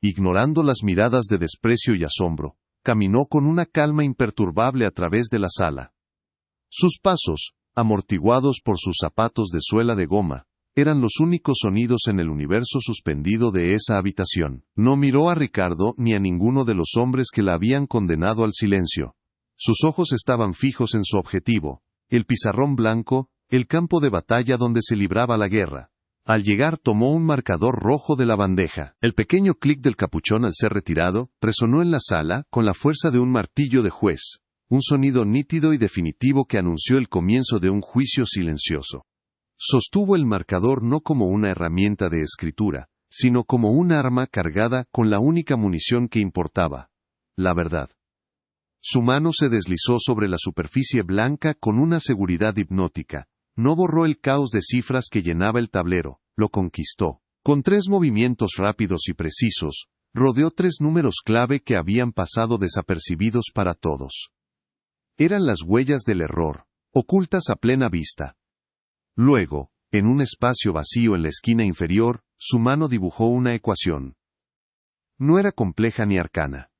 Ignorando las miradas de desprecio y asombro, caminó con una calma imperturbable a través de la sala. Sus pasos, amortiguados por sus zapatos de suela de goma, eran los únicos sonidos en el universo suspendido de esa habitación. No miró a Ricardo ni a ninguno de los hombres que la habían condenado al silencio. Sus ojos estaban fijos en su objetivo, el pizarrón blanco, el campo de batalla donde se libraba la guerra. Al llegar tomó un marcador rojo de la bandeja. El pequeño clic del capuchón al ser retirado, resonó en la sala con la fuerza de un martillo de juez, un sonido nítido y definitivo que anunció el comienzo de un juicio silencioso. Sostuvo el marcador no como una herramienta de escritura, sino como un arma cargada con la única munición que importaba: la verdad. Su mano se deslizó sobre la superficie blanca con una seguridad hipnótica. No borró el caos de cifras que llenaba el tablero, lo conquistó. Con 3 movimientos rápidos y precisos, rodeó 3 números clave que habían pasado desapercibidos para todos. Eran las huellas del error, ocultas a plena vista. Luego, en un espacio vacío en la esquina inferior, su mano dibujó una ecuación. No era compleja ni arcana.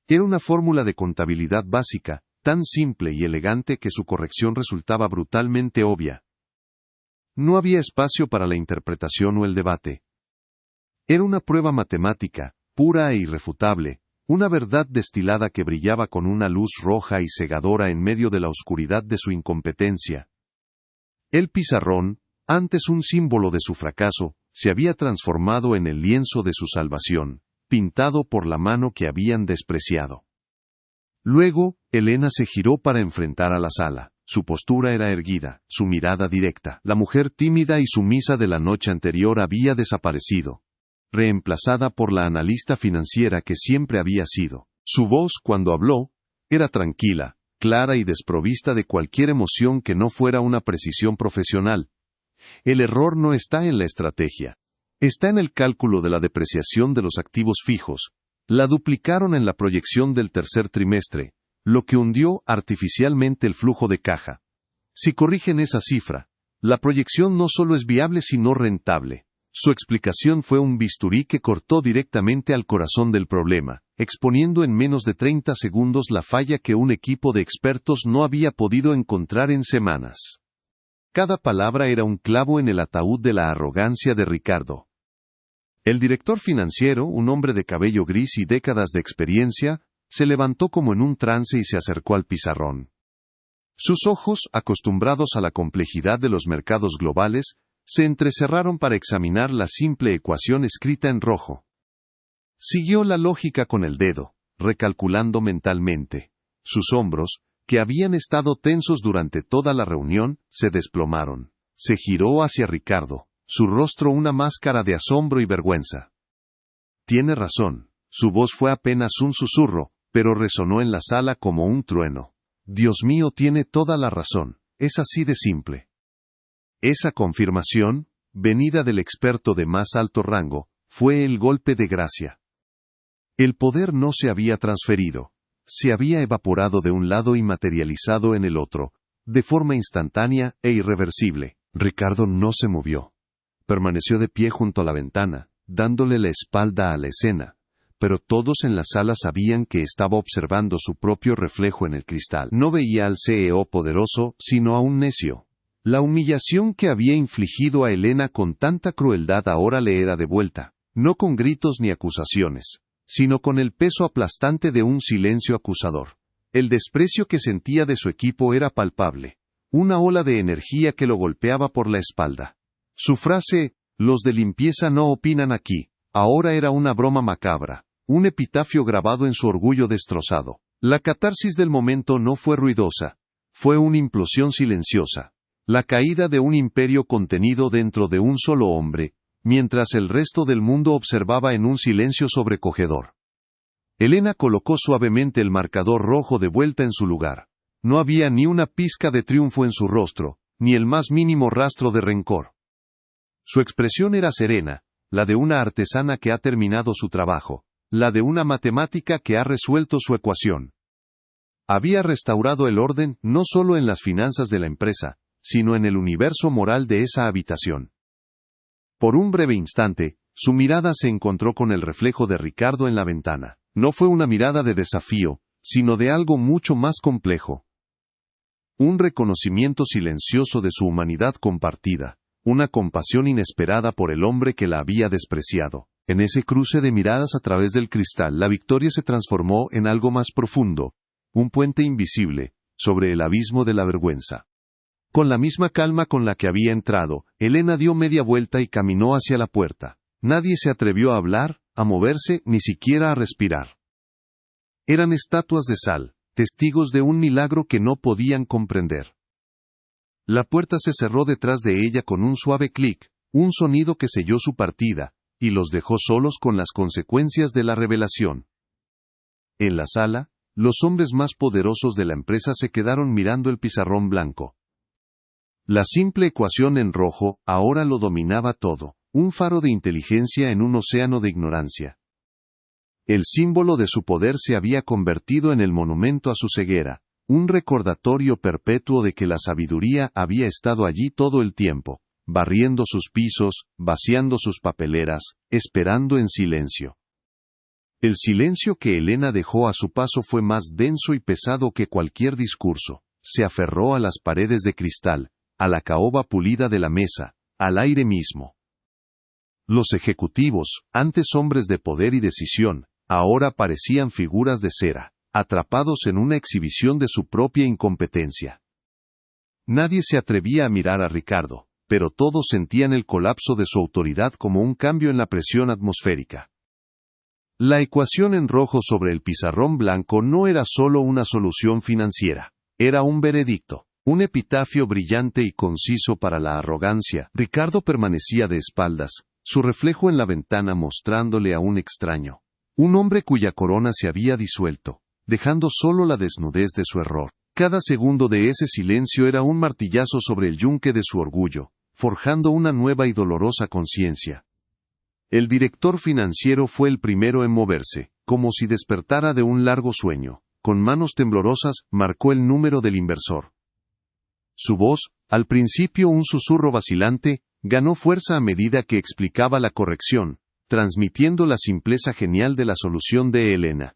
Era una fórmula de contabilidad básica, tan simple y elegante que su corrección resultaba brutalmente obvia. No había espacio para la interpretación o el debate. Era una prueba matemática, pura e irrefutable, una verdad destilada que brillaba con una luz roja y cegadora en medio de la oscuridad de su incompetencia. El pizarrón, antes un símbolo de su fracaso, se había transformado en el lienzo de su salvación, pintado por la mano que habían despreciado. Luego, Elena se giró para enfrentar a la sala. Su postura era erguida, su mirada directa. La mujer tímida y sumisa de la noche anterior había desaparecido, reemplazada por la analista financiera que siempre había sido. Su voz, cuando habló, era tranquila, clara y desprovista de cualquier emoción que no fuera una precisión profesional. El error no está en la estrategia. Está en el cálculo de la depreciación de los activos fijos. La duplicaron en la proyección del tercer trimestre, lo que hundió artificialmente el flujo de caja. Si corrigen esa cifra, la proyección no solo es viable sino rentable. Su explicación fue un bisturí que cortó directamente al corazón del problema, exponiendo en menos de 30 segundos la falla que un equipo de expertos no había podido encontrar en semanas. Cada palabra era un clavo en el ataúd de la arrogancia de Ricardo. El director financiero, un hombre de cabello gris y décadas de experiencia, se levantó como en un trance y se acercó al pizarrón. Sus ojos, acostumbrados a la complejidad de los mercados globales, se entrecerraron para examinar la simple ecuación escrita en rojo. Siguió la lógica con el dedo, recalculando mentalmente. Sus hombros, que habían estado tensos durante toda la reunión, se desplomaron. Se giró hacia Ricardo, su rostro una máscara de asombro y vergüenza. Tiene razón. Su voz fue apenas un susurro, pero resonó en la sala como un trueno. Dios mío, tiene toda la razón. Es así de simple. Esa confirmación, venida del experto de más alto rango, fue el golpe de gracia. El poder no se había transferido. Se había evaporado de un lado y materializado en el otro, de forma instantánea e irreversible. Ricardo no se movió. Permaneció de pie junto a la ventana, dándole la espalda a la escena, pero todos en la sala sabían que estaba observando su propio reflejo en el cristal. No veía al CEO poderoso, sino a un necio. La humillación que había infligido a Elena con tanta crueldad ahora le era devuelta, no con gritos ni acusaciones, sino con el peso aplastante de un silencio acusador. El desprecio que sentía de su equipo era palpable, una ola de energía que lo golpeaba por la espalda. Su frase, "los de limpieza no opinan aquí", ahora era una broma macabra, un epitafio grabado en su orgullo destrozado. La catarsis del momento no fue ruidosa, fue una implosión silenciosa. La caída de un imperio contenido dentro de un solo hombre, mientras el resto del mundo observaba en un silencio sobrecogedor. Elena colocó suavemente el marcador rojo de vuelta en su lugar. No había ni una pizca de triunfo en su rostro, ni el más mínimo rastro de rencor. Su expresión era serena, la de una artesana que ha terminado su trabajo, la de una matemática que ha resuelto su ecuación. Había restaurado el orden no solo en las finanzas de la empresa, sino en el universo moral de esa habitación. Por un breve instante, su mirada se encontró con el reflejo de Ricardo en la ventana. No fue una mirada de desafío, sino de algo mucho más complejo. Un reconocimiento silencioso de su humanidad compartida, una compasión inesperada por el hombre que la había despreciado. En ese cruce de miradas a través del cristal, la victoria se transformó en algo más profundo, un puente invisible, sobre el abismo de la vergüenza. Con la misma calma con la que había entrado, Elena dio media vuelta y caminó hacia la puerta. Nadie se atrevió a hablar, a moverse, ni siquiera a respirar. Eran estatuas de sal, testigos de un milagro que no podían comprender. La puerta se cerró detrás de ella con un suave clic, un sonido que selló su partida, y los dejó solos con las consecuencias de la revelación. En la sala, los hombres más poderosos de la empresa se quedaron mirando el pizarrón blanco. La simple ecuación en rojo ahora lo dominaba todo, un faro de inteligencia en un océano de ignorancia. El símbolo de su poder se había convertido en el monumento a su ceguera, un recordatorio perpetuo de que la sabiduría había estado allí todo el tiempo, barriendo sus pisos, vaciando sus papeleras, esperando en silencio. El silencio que Elena dejó a su paso fue más denso y pesado que cualquier discurso. Se aferró a las paredes de cristal, a la caoba pulida de la mesa, al aire mismo. Los ejecutivos, antes hombres de poder y decisión, ahora parecían figuras de cera, atrapados en una exhibición de su propia incompetencia. Nadie se atrevía a mirar a Ricardo, pero todos sentían el colapso de su autoridad como un cambio en la presión atmosférica. La ecuación en rojo sobre el pizarrón blanco no era solo una solución financiera, era un veredicto, un epitafio brillante y conciso para la arrogancia. Ricardo permanecía de espaldas, su reflejo en la ventana mostrándole a un extraño. Un hombre cuya corona se había disuelto, dejando solo la desnudez de su error. Cada segundo de ese silencio era un martillazo sobre el yunque de su orgullo, forjando una nueva y dolorosa conciencia. El director financiero fue el primero en moverse, como si despertara de un largo sueño. Con manos temblorosas, marcó el número del inversor. Su voz, al principio un susurro vacilante, ganó fuerza a medida que explicaba la corrección, transmitiendo la simpleza genial de la solución de Elena.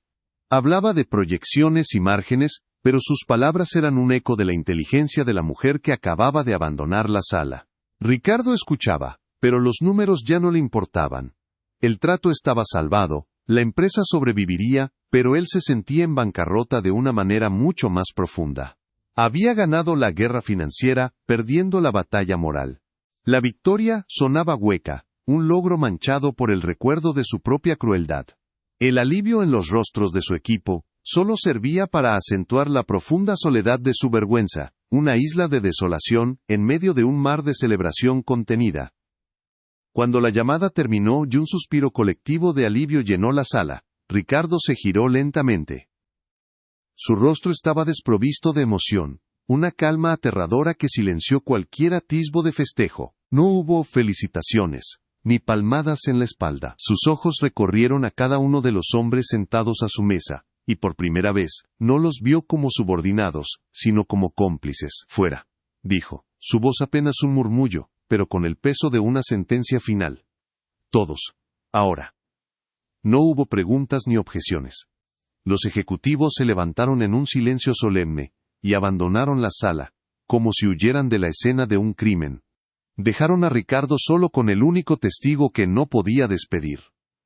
Hablaba de proyecciones y márgenes, pero sus palabras eran un eco de la inteligencia de la mujer que acababa de abandonar la sala. Ricardo escuchaba, pero los números ya no le importaban. El trato estaba salvado, la empresa sobreviviría, pero él se sentía en bancarrota de una manera mucho más profunda. Había ganado la guerra financiera, perdiendo la batalla moral. La victoria sonaba hueca, un logro manchado por el recuerdo de su propia crueldad. El alivio en los rostros de su equipo solo servía para acentuar la profunda soledad de su vergüenza, una isla de desolación en medio de un mar de celebración contenida. Cuando la llamada terminó y un suspiro colectivo de alivio llenó la sala, Ricardo se giró lentamente. Su rostro estaba desprovisto de emoción, una calma aterradora que silenció cualquier atisbo de festejo. No hubo felicitaciones, ni palmadas en la espalda. Sus ojos recorrieron a cada uno de los hombres sentados a su mesa, y por primera vez, no los vio como subordinados, sino como cómplices. «Fuera», dijo, su voz apenas un murmullo, pero con el peso de una sentencia final. «Todos. Ahora». No hubo preguntas ni objeciones. Los ejecutivos se levantaron en un silencio solemne, y abandonaron la sala, como si huyeran de la escena de un crimen. Dejaron a Ricardo solo con el único testigo que no podía despedir.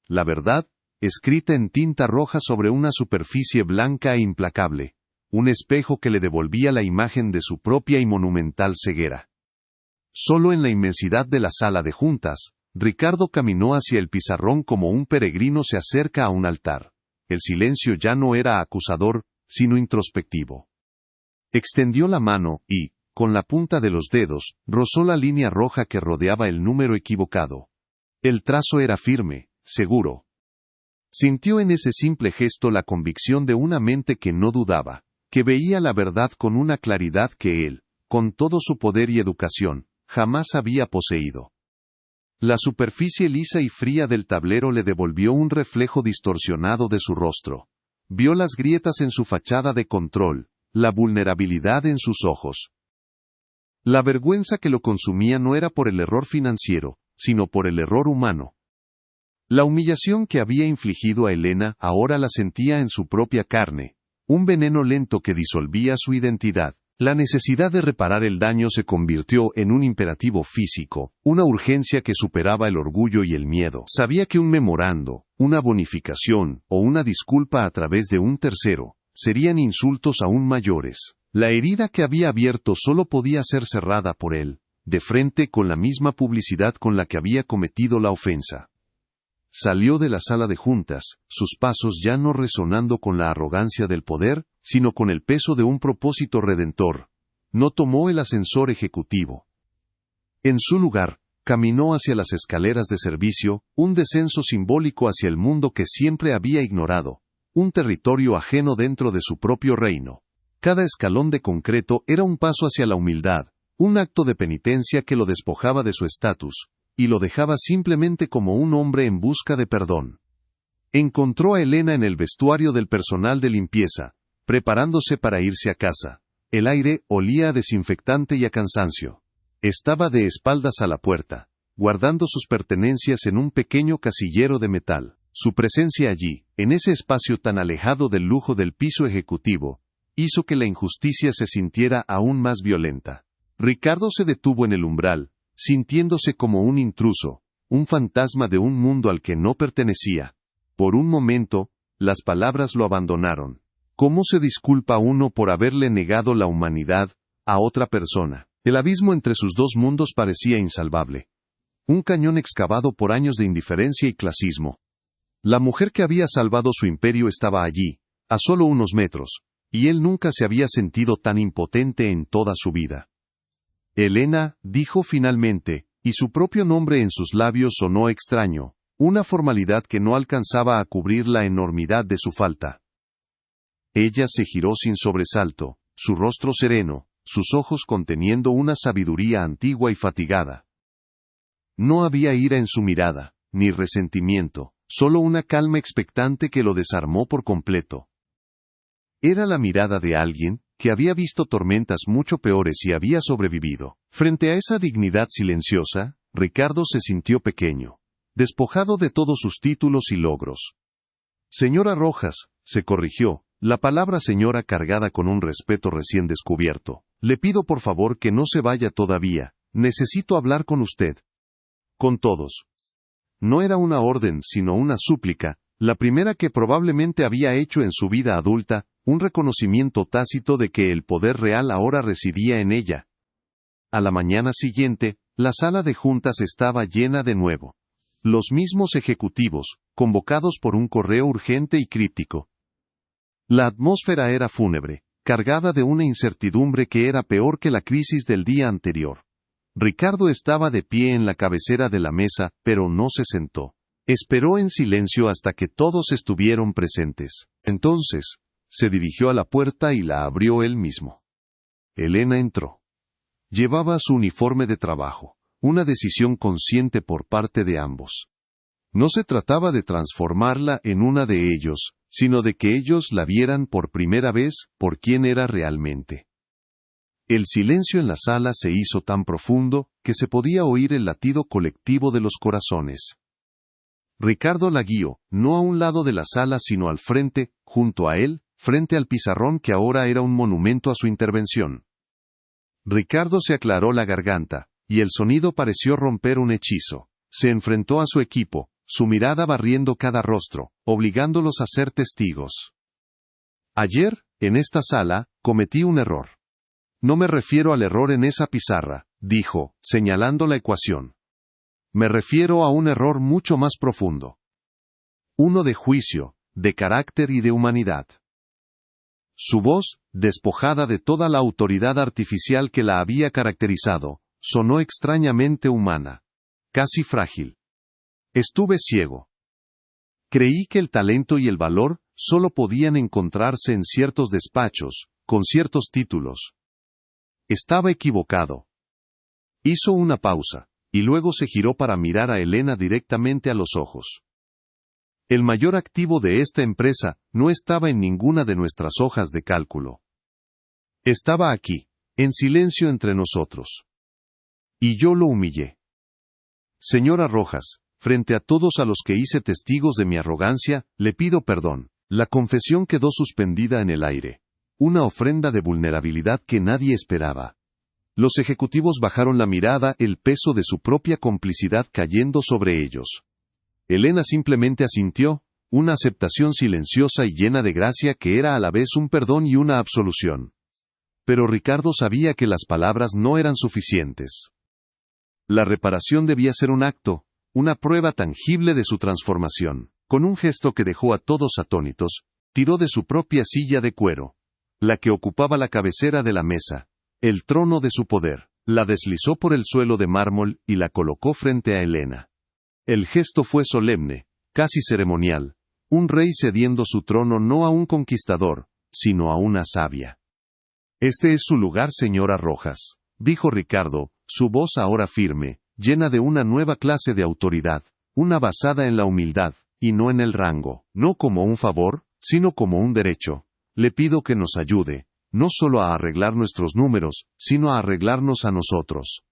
La verdad, escrita en tinta roja sobre una superficie blanca e implacable, un espejo que le devolvía la imagen de su propia y monumental ceguera. Solo en la inmensidad de la sala de juntas, Ricardo caminó hacia el pizarrón como un peregrino se acerca a un altar. El silencio ya no era acusador, sino introspectivo. Extendió la mano y, con la punta de los dedos, rozó la línea roja que rodeaba el número equivocado. El trazo era firme, seguro. Sintió en ese simple gesto la convicción de una mente que no dudaba, que veía la verdad con una claridad que él, con todo su poder y educación, jamás había poseído. La superficie lisa y fría del tablero le devolvió un reflejo distorsionado de su rostro. Vio las grietas en su fachada de control, la vulnerabilidad en sus ojos. La vergüenza que lo consumía no era por el error financiero, sino por el error humano. La humillación que había infligido a Elena ahora la sentía en su propia carne, un veneno lento que disolvía su identidad. La necesidad de reparar el daño se convirtió en un imperativo físico, una urgencia que superaba el orgullo y el miedo. Sabía que un memorando, una bonificación o una disculpa a través de un tercero serían insultos aún mayores. La herida que había abierto solo podía ser cerrada por él, de frente con la misma publicidad con la que había cometido la ofensa. Salió de la sala de juntas, sus pasos ya no resonando con la arrogancia del poder, sino con el peso de un propósito redentor. No tomó el ascensor ejecutivo. En su lugar, caminó hacia las escaleras de servicio, un descenso simbólico hacia el mundo que siempre había ignorado, un territorio ajeno dentro de su propio reino. Cada escalón de concreto era un paso hacia la humildad, un acto de penitencia que lo despojaba de su estatus, y lo dejaba simplemente como un hombre en busca de perdón. Encontró a Elena en el vestuario del personal de limpieza, preparándose para irse a casa. El aire olía a desinfectante y a cansancio. Estaba de espaldas a la puerta, guardando sus pertenencias en un pequeño casillero de metal. Su presencia allí, en ese espacio tan alejado del lujo del piso ejecutivo, hizo que la injusticia se sintiera aún más violenta. Ricardo se detuvo en el umbral, sintiéndose como un intruso, un fantasma de un mundo al que no pertenecía. Por un momento, las palabras lo abandonaron. ¿Cómo se disculpa uno por haberle negado la humanidad a otra persona? El abismo entre sus dos mundos parecía insalvable. Un cañón excavado por años de indiferencia y clasismo. La mujer que había salvado su imperio estaba allí, a solo unos metros, y él nunca se había sentido tan impotente en toda su vida. Elena, dijo finalmente, y su propio nombre en sus labios sonó extraño, una formalidad que no alcanzaba a cubrir la enormidad de su falta. Ella se giró sin sobresalto, su rostro sereno, sus ojos conteniendo una sabiduría antigua y fatigada. No había ira en su mirada, ni resentimiento, solo una calma expectante que lo desarmó por completo. Era la mirada de alguien que había visto tormentas mucho peores y había sobrevivido. Frente a esa dignidad silenciosa, Ricardo se sintió pequeño, despojado de todos sus títulos y logros. Señora Rojas, se corrigió, la palabra señora cargada con un respeto recién descubierto. Le pido por favor que no se vaya todavía, necesito hablar con usted. Con todos. No era una orden sino una súplica, la primera que probablemente había hecho en su vida adulta, un reconocimiento tácito de que el poder real ahora residía en ella. A la mañana siguiente, la sala de juntas estaba llena de nuevo. Los mismos ejecutivos, convocados por un correo urgente y críptico. La atmósfera era fúnebre, cargada de una incertidumbre que era peor que la crisis del día anterior. Ricardo estaba de pie en la cabecera de la mesa, pero no se sentó. Esperó en silencio hasta que todos estuvieron presentes. Entonces, se dirigió a la puerta y la abrió él mismo. Elena entró. Llevaba su uniforme de trabajo, una decisión consciente por parte de ambos. No se trataba de transformarla en una de ellos, sino de que ellos la vieran por primera vez por quién era realmente. El silencio en la sala se hizo tan profundo que se podía oír el latido colectivo de los corazones. Ricardo la guió, no a un lado de la sala sino al frente, junto a él, frente al pizarrón que ahora era un monumento a su intervención. Ricardo se aclaró la garganta, y el sonido pareció romper un hechizo. Se enfrentó a su equipo, su mirada barriendo cada rostro, obligándolos a ser testigos. Ayer, en esta sala, cometí un error. No me refiero al error en esa pizarra, dijo, señalando la ecuación. Me refiero a un error mucho más profundo. Uno de juicio, de carácter y de humanidad. Su voz, despojada de toda la autoridad artificial que la había caracterizado, sonó extrañamente humana, casi frágil. Estuve ciego. Creí que el talento y el valor solo podían encontrarse en ciertos despachos, con ciertos títulos. Estaba equivocado. Hizo una pausa, y luego se giró para mirar a Elena directamente a los ojos. El mayor activo de esta empresa no estaba en ninguna de nuestras hojas de cálculo. Estaba aquí, en silencio entre nosotros. Y yo lo humillé. Señora Rojas, frente a todos a los que hice testigos de mi arrogancia, le pido perdón. La confesión quedó suspendida en el aire. Una ofrenda de vulnerabilidad que nadie esperaba. Los ejecutivos bajaron la mirada, el peso de su propia complicidad cayendo sobre ellos. Elena simplemente asintió, una aceptación silenciosa y llena de gracia que era a la vez un perdón y una absolución. Pero Ricardo sabía que las palabras no eran suficientes. La reparación debía ser un acto, una prueba tangible de su transformación. Con un gesto que dejó a todos atónitos, tiró de su propia silla de cuero, la que ocupaba la cabecera de la mesa, el trono de su poder, la deslizó por el suelo de mármol y la colocó frente a Elena. El gesto fue solemne, casi ceremonial, un rey cediendo su trono no a un conquistador, sino a una sabia. Este es su lugar, señora Rojas, dijo Ricardo, su voz ahora firme, llena de una nueva clase de autoridad, una basada en la humildad, y no en el rango, no como un favor, sino como un derecho. Le pido que nos ayude, no solo a arreglar nuestros números, sino a arreglarnos a nosotros.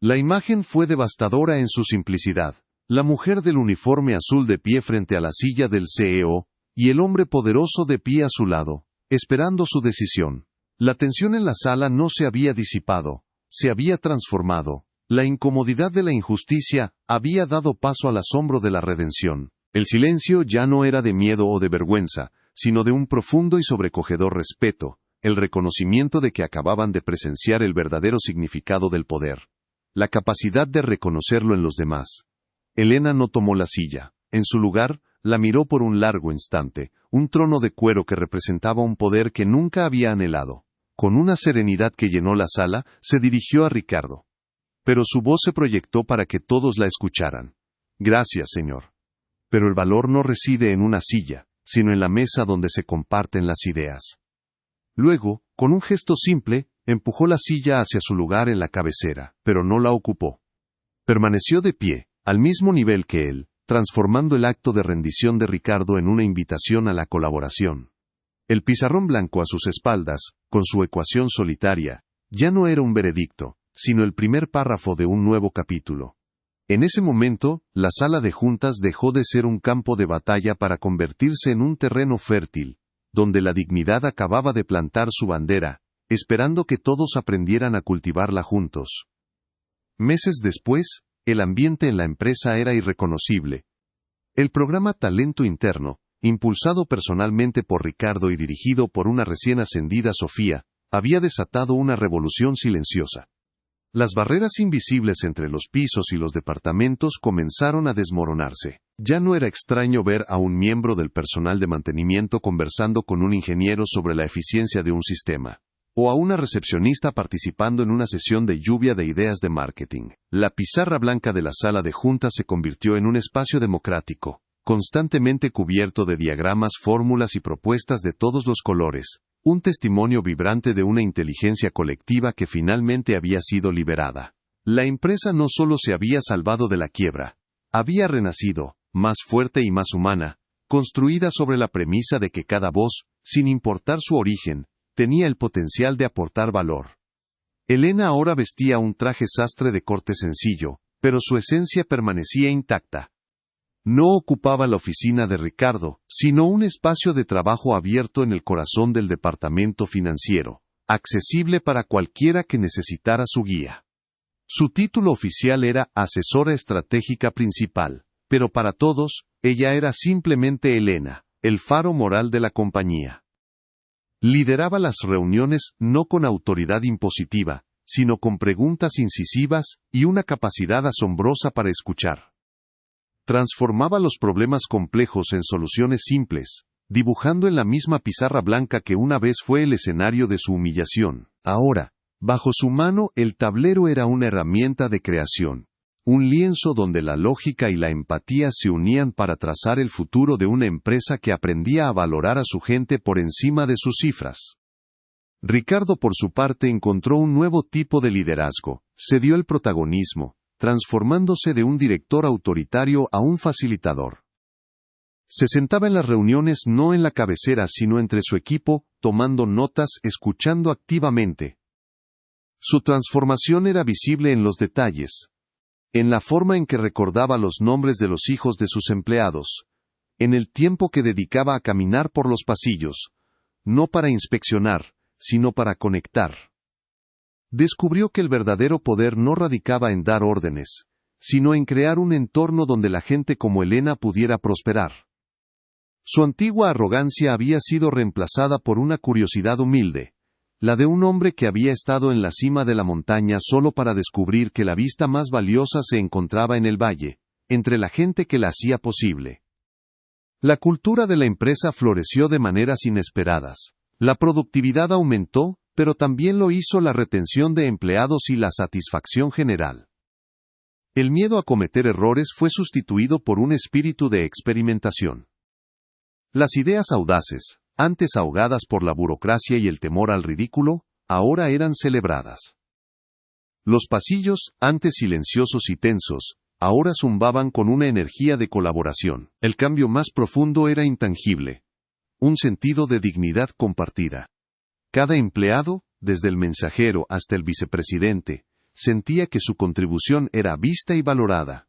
La imagen fue devastadora en su simplicidad. La mujer del uniforme azul de pie frente a la silla del CEO, y el hombre poderoso de pie a su lado, esperando su decisión. La tensión en la sala no se había disipado, se había transformado. La incomodidad de la injusticia había dado paso al asombro de la redención. El silencio ya no era de miedo o de vergüenza, sino de un profundo y sobrecogedor respeto, el reconocimiento de que acababan de presenciar el verdadero significado del poder. La capacidad de reconocerlo en los demás. Elena no tomó la silla. En su lugar, la miró por un largo instante, un trono de cuero que representaba un poder que nunca había anhelado. Con una serenidad que llenó la sala, se dirigió a Ricardo. Pero su voz se proyectó para que todos la escucharan. Gracias, señor. Pero el valor no reside en una silla, sino en la mesa donde se comparten las ideas. Luego, con un gesto simple, empujó la silla hacia su lugar en la cabecera, pero no la ocupó. Permaneció de pie, al mismo nivel que él, transformando el acto de rendición de Ricardo en una invitación a la colaboración. El pizarrón blanco a sus espaldas, con su ecuación solitaria, ya no era un veredicto, sino el primer párrafo de un nuevo capítulo. En ese momento, la sala de juntas dejó de ser un campo de batalla para convertirse en un terreno fértil, donde la dignidad acababa de plantar su bandera, esperando que todos aprendieran a cultivarla juntos. Meses después, el ambiente en la empresa era irreconocible. El programa Talento Interno, impulsado personalmente por Ricardo y dirigido por una recién ascendida Sofía, había desatado una revolución silenciosa. Las barreras invisibles entre los pisos y los departamentos comenzaron a desmoronarse. Ya no era extraño ver a un miembro del personal de mantenimiento conversando con un ingeniero sobre la eficiencia de un sistema, o a una recepcionista participando en una sesión de lluvia de ideas de marketing. La pizarra blanca de la sala de juntas se convirtió en un espacio democrático, constantemente cubierto de diagramas, fórmulas y propuestas de todos los colores. Un testimonio vibrante de una inteligencia colectiva que finalmente había sido liberada. La empresa no solo se había salvado de la quiebra, había renacido, más fuerte y más humana, construida sobre la premisa de que cada voz, sin importar su origen, tenía el potencial de aportar valor. Elena ahora vestía un traje sastre de corte sencillo, pero su esencia permanecía intacta. No ocupaba la oficina de Ricardo, sino un espacio de trabajo abierto en el corazón del departamento financiero, accesible para cualquiera que necesitara su guía. Su título oficial era asesora estratégica principal, pero para todos, ella era simplemente Elena, el faro moral de la compañía. Lideraba las reuniones no con autoridad impositiva, sino con preguntas incisivas y una capacidad asombrosa para escuchar. Transformaba los problemas complejos en soluciones simples, dibujando en la misma pizarra blanca que una vez fue el escenario de su humillación. Ahora, bajo su mano el tablero era una herramienta de creación, un lienzo donde la lógica y la empatía se unían para trazar el futuro de una empresa que aprendía a valorar a su gente por encima de sus cifras. Ricardo, por su parte, encontró un nuevo tipo de liderazgo, cedió el protagonismo, transformándose de un director autoritario a un facilitador. Se sentaba en las reuniones no en la cabecera sino entre su equipo, tomando notas, escuchando activamente. Su transformación era visible en los detalles, en la forma en que recordaba los nombres de los hijos de sus empleados, en el tiempo que dedicaba a caminar por los pasillos, no para inspeccionar, sino para conectar. Descubrió que el verdadero poder no radicaba en dar órdenes, sino en crear un entorno donde la gente como Elena pudiera prosperar. Su antigua arrogancia había sido reemplazada por una curiosidad humilde, la de un hombre que había estado en la cima de la montaña solo para descubrir que la vista más valiosa se encontraba en el valle, entre la gente que la hacía posible. La cultura de la empresa floreció de maneras inesperadas. La productividad aumentó, pero también lo hizo la retención de empleados y la satisfacción general. El miedo a cometer errores fue sustituido por un espíritu de experimentación. Las ideas audaces, antes ahogadas por la burocracia y el temor al ridículo, ahora eran celebradas. Los pasillos, antes silenciosos y tensos, ahora zumbaban con una energía de colaboración. El cambio más profundo era intangible. Un sentido de dignidad compartida. Cada empleado, desde el mensajero hasta el vicepresidente, sentía que su contribución era vista y valorada.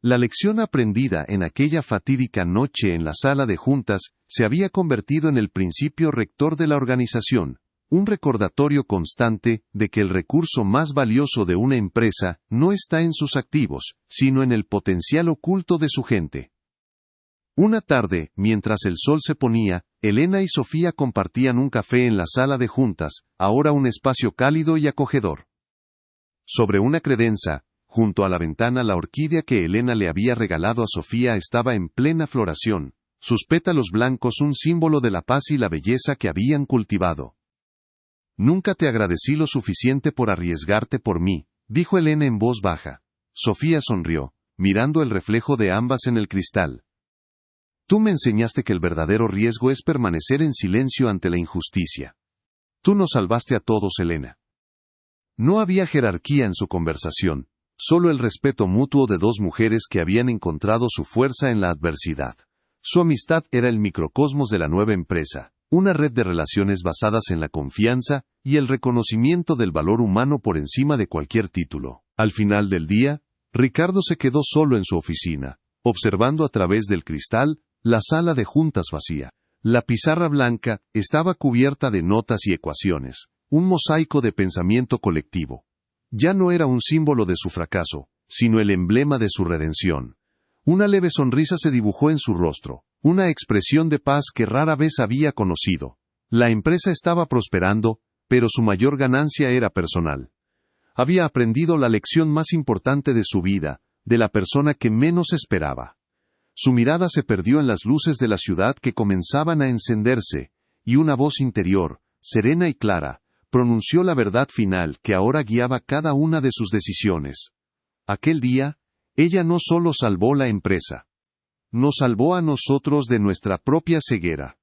La lección aprendida en aquella fatídica noche en la sala de juntas se había convertido en el principio rector de la organización, un recordatorio constante de que el recurso más valioso de una empresa no está en sus activos, sino en el potencial oculto de su gente. Una tarde, mientras el sol se ponía, Elena y Sofía compartían un café en la sala de juntas, ahora un espacio cálido y acogedor. Sobre una credenza, junto a la ventana, la orquídea que Elena le había regalado a Sofía estaba en plena floración, sus pétalos blancos un símbolo de la paz y la belleza que habían cultivado. «Nunca te agradecí lo suficiente por arriesgarte por mí», dijo Elena en voz baja. Sofía sonrió, mirando el reflejo de ambas en el cristal. «Tú me enseñaste que el verdadero riesgo es permanecer en silencio ante la injusticia. Tú nos salvaste a todos, Elena». No había jerarquía en su conversación, solo el respeto mutuo de dos mujeres que habían encontrado su fuerza en la adversidad. Su amistad era el microcosmos de la nueva empresa, una red de relaciones basadas en la confianza y el reconocimiento del valor humano por encima de cualquier título. Al final del día, Ricardo se quedó solo en su oficina, observando a través del cristal la sala de juntas vacía. La pizarra blanca estaba cubierta de notas y ecuaciones, un mosaico de pensamiento colectivo. Ya no era un símbolo de su fracaso, sino el emblema de su redención. Una leve sonrisa se dibujó en su rostro, una expresión de paz que rara vez había conocido. La empresa estaba prosperando, pero su mayor ganancia era personal. Había aprendido la lección más importante de su vida, de la persona que menos esperaba. Su mirada se perdió en las luces de la ciudad que comenzaban a encenderse, y una voz interior, serena y clara, pronunció la verdad final que ahora guiaba cada una de sus decisiones. Aquel día, ella no solo salvó la empresa, nos salvó a nosotros de nuestra propia ceguera.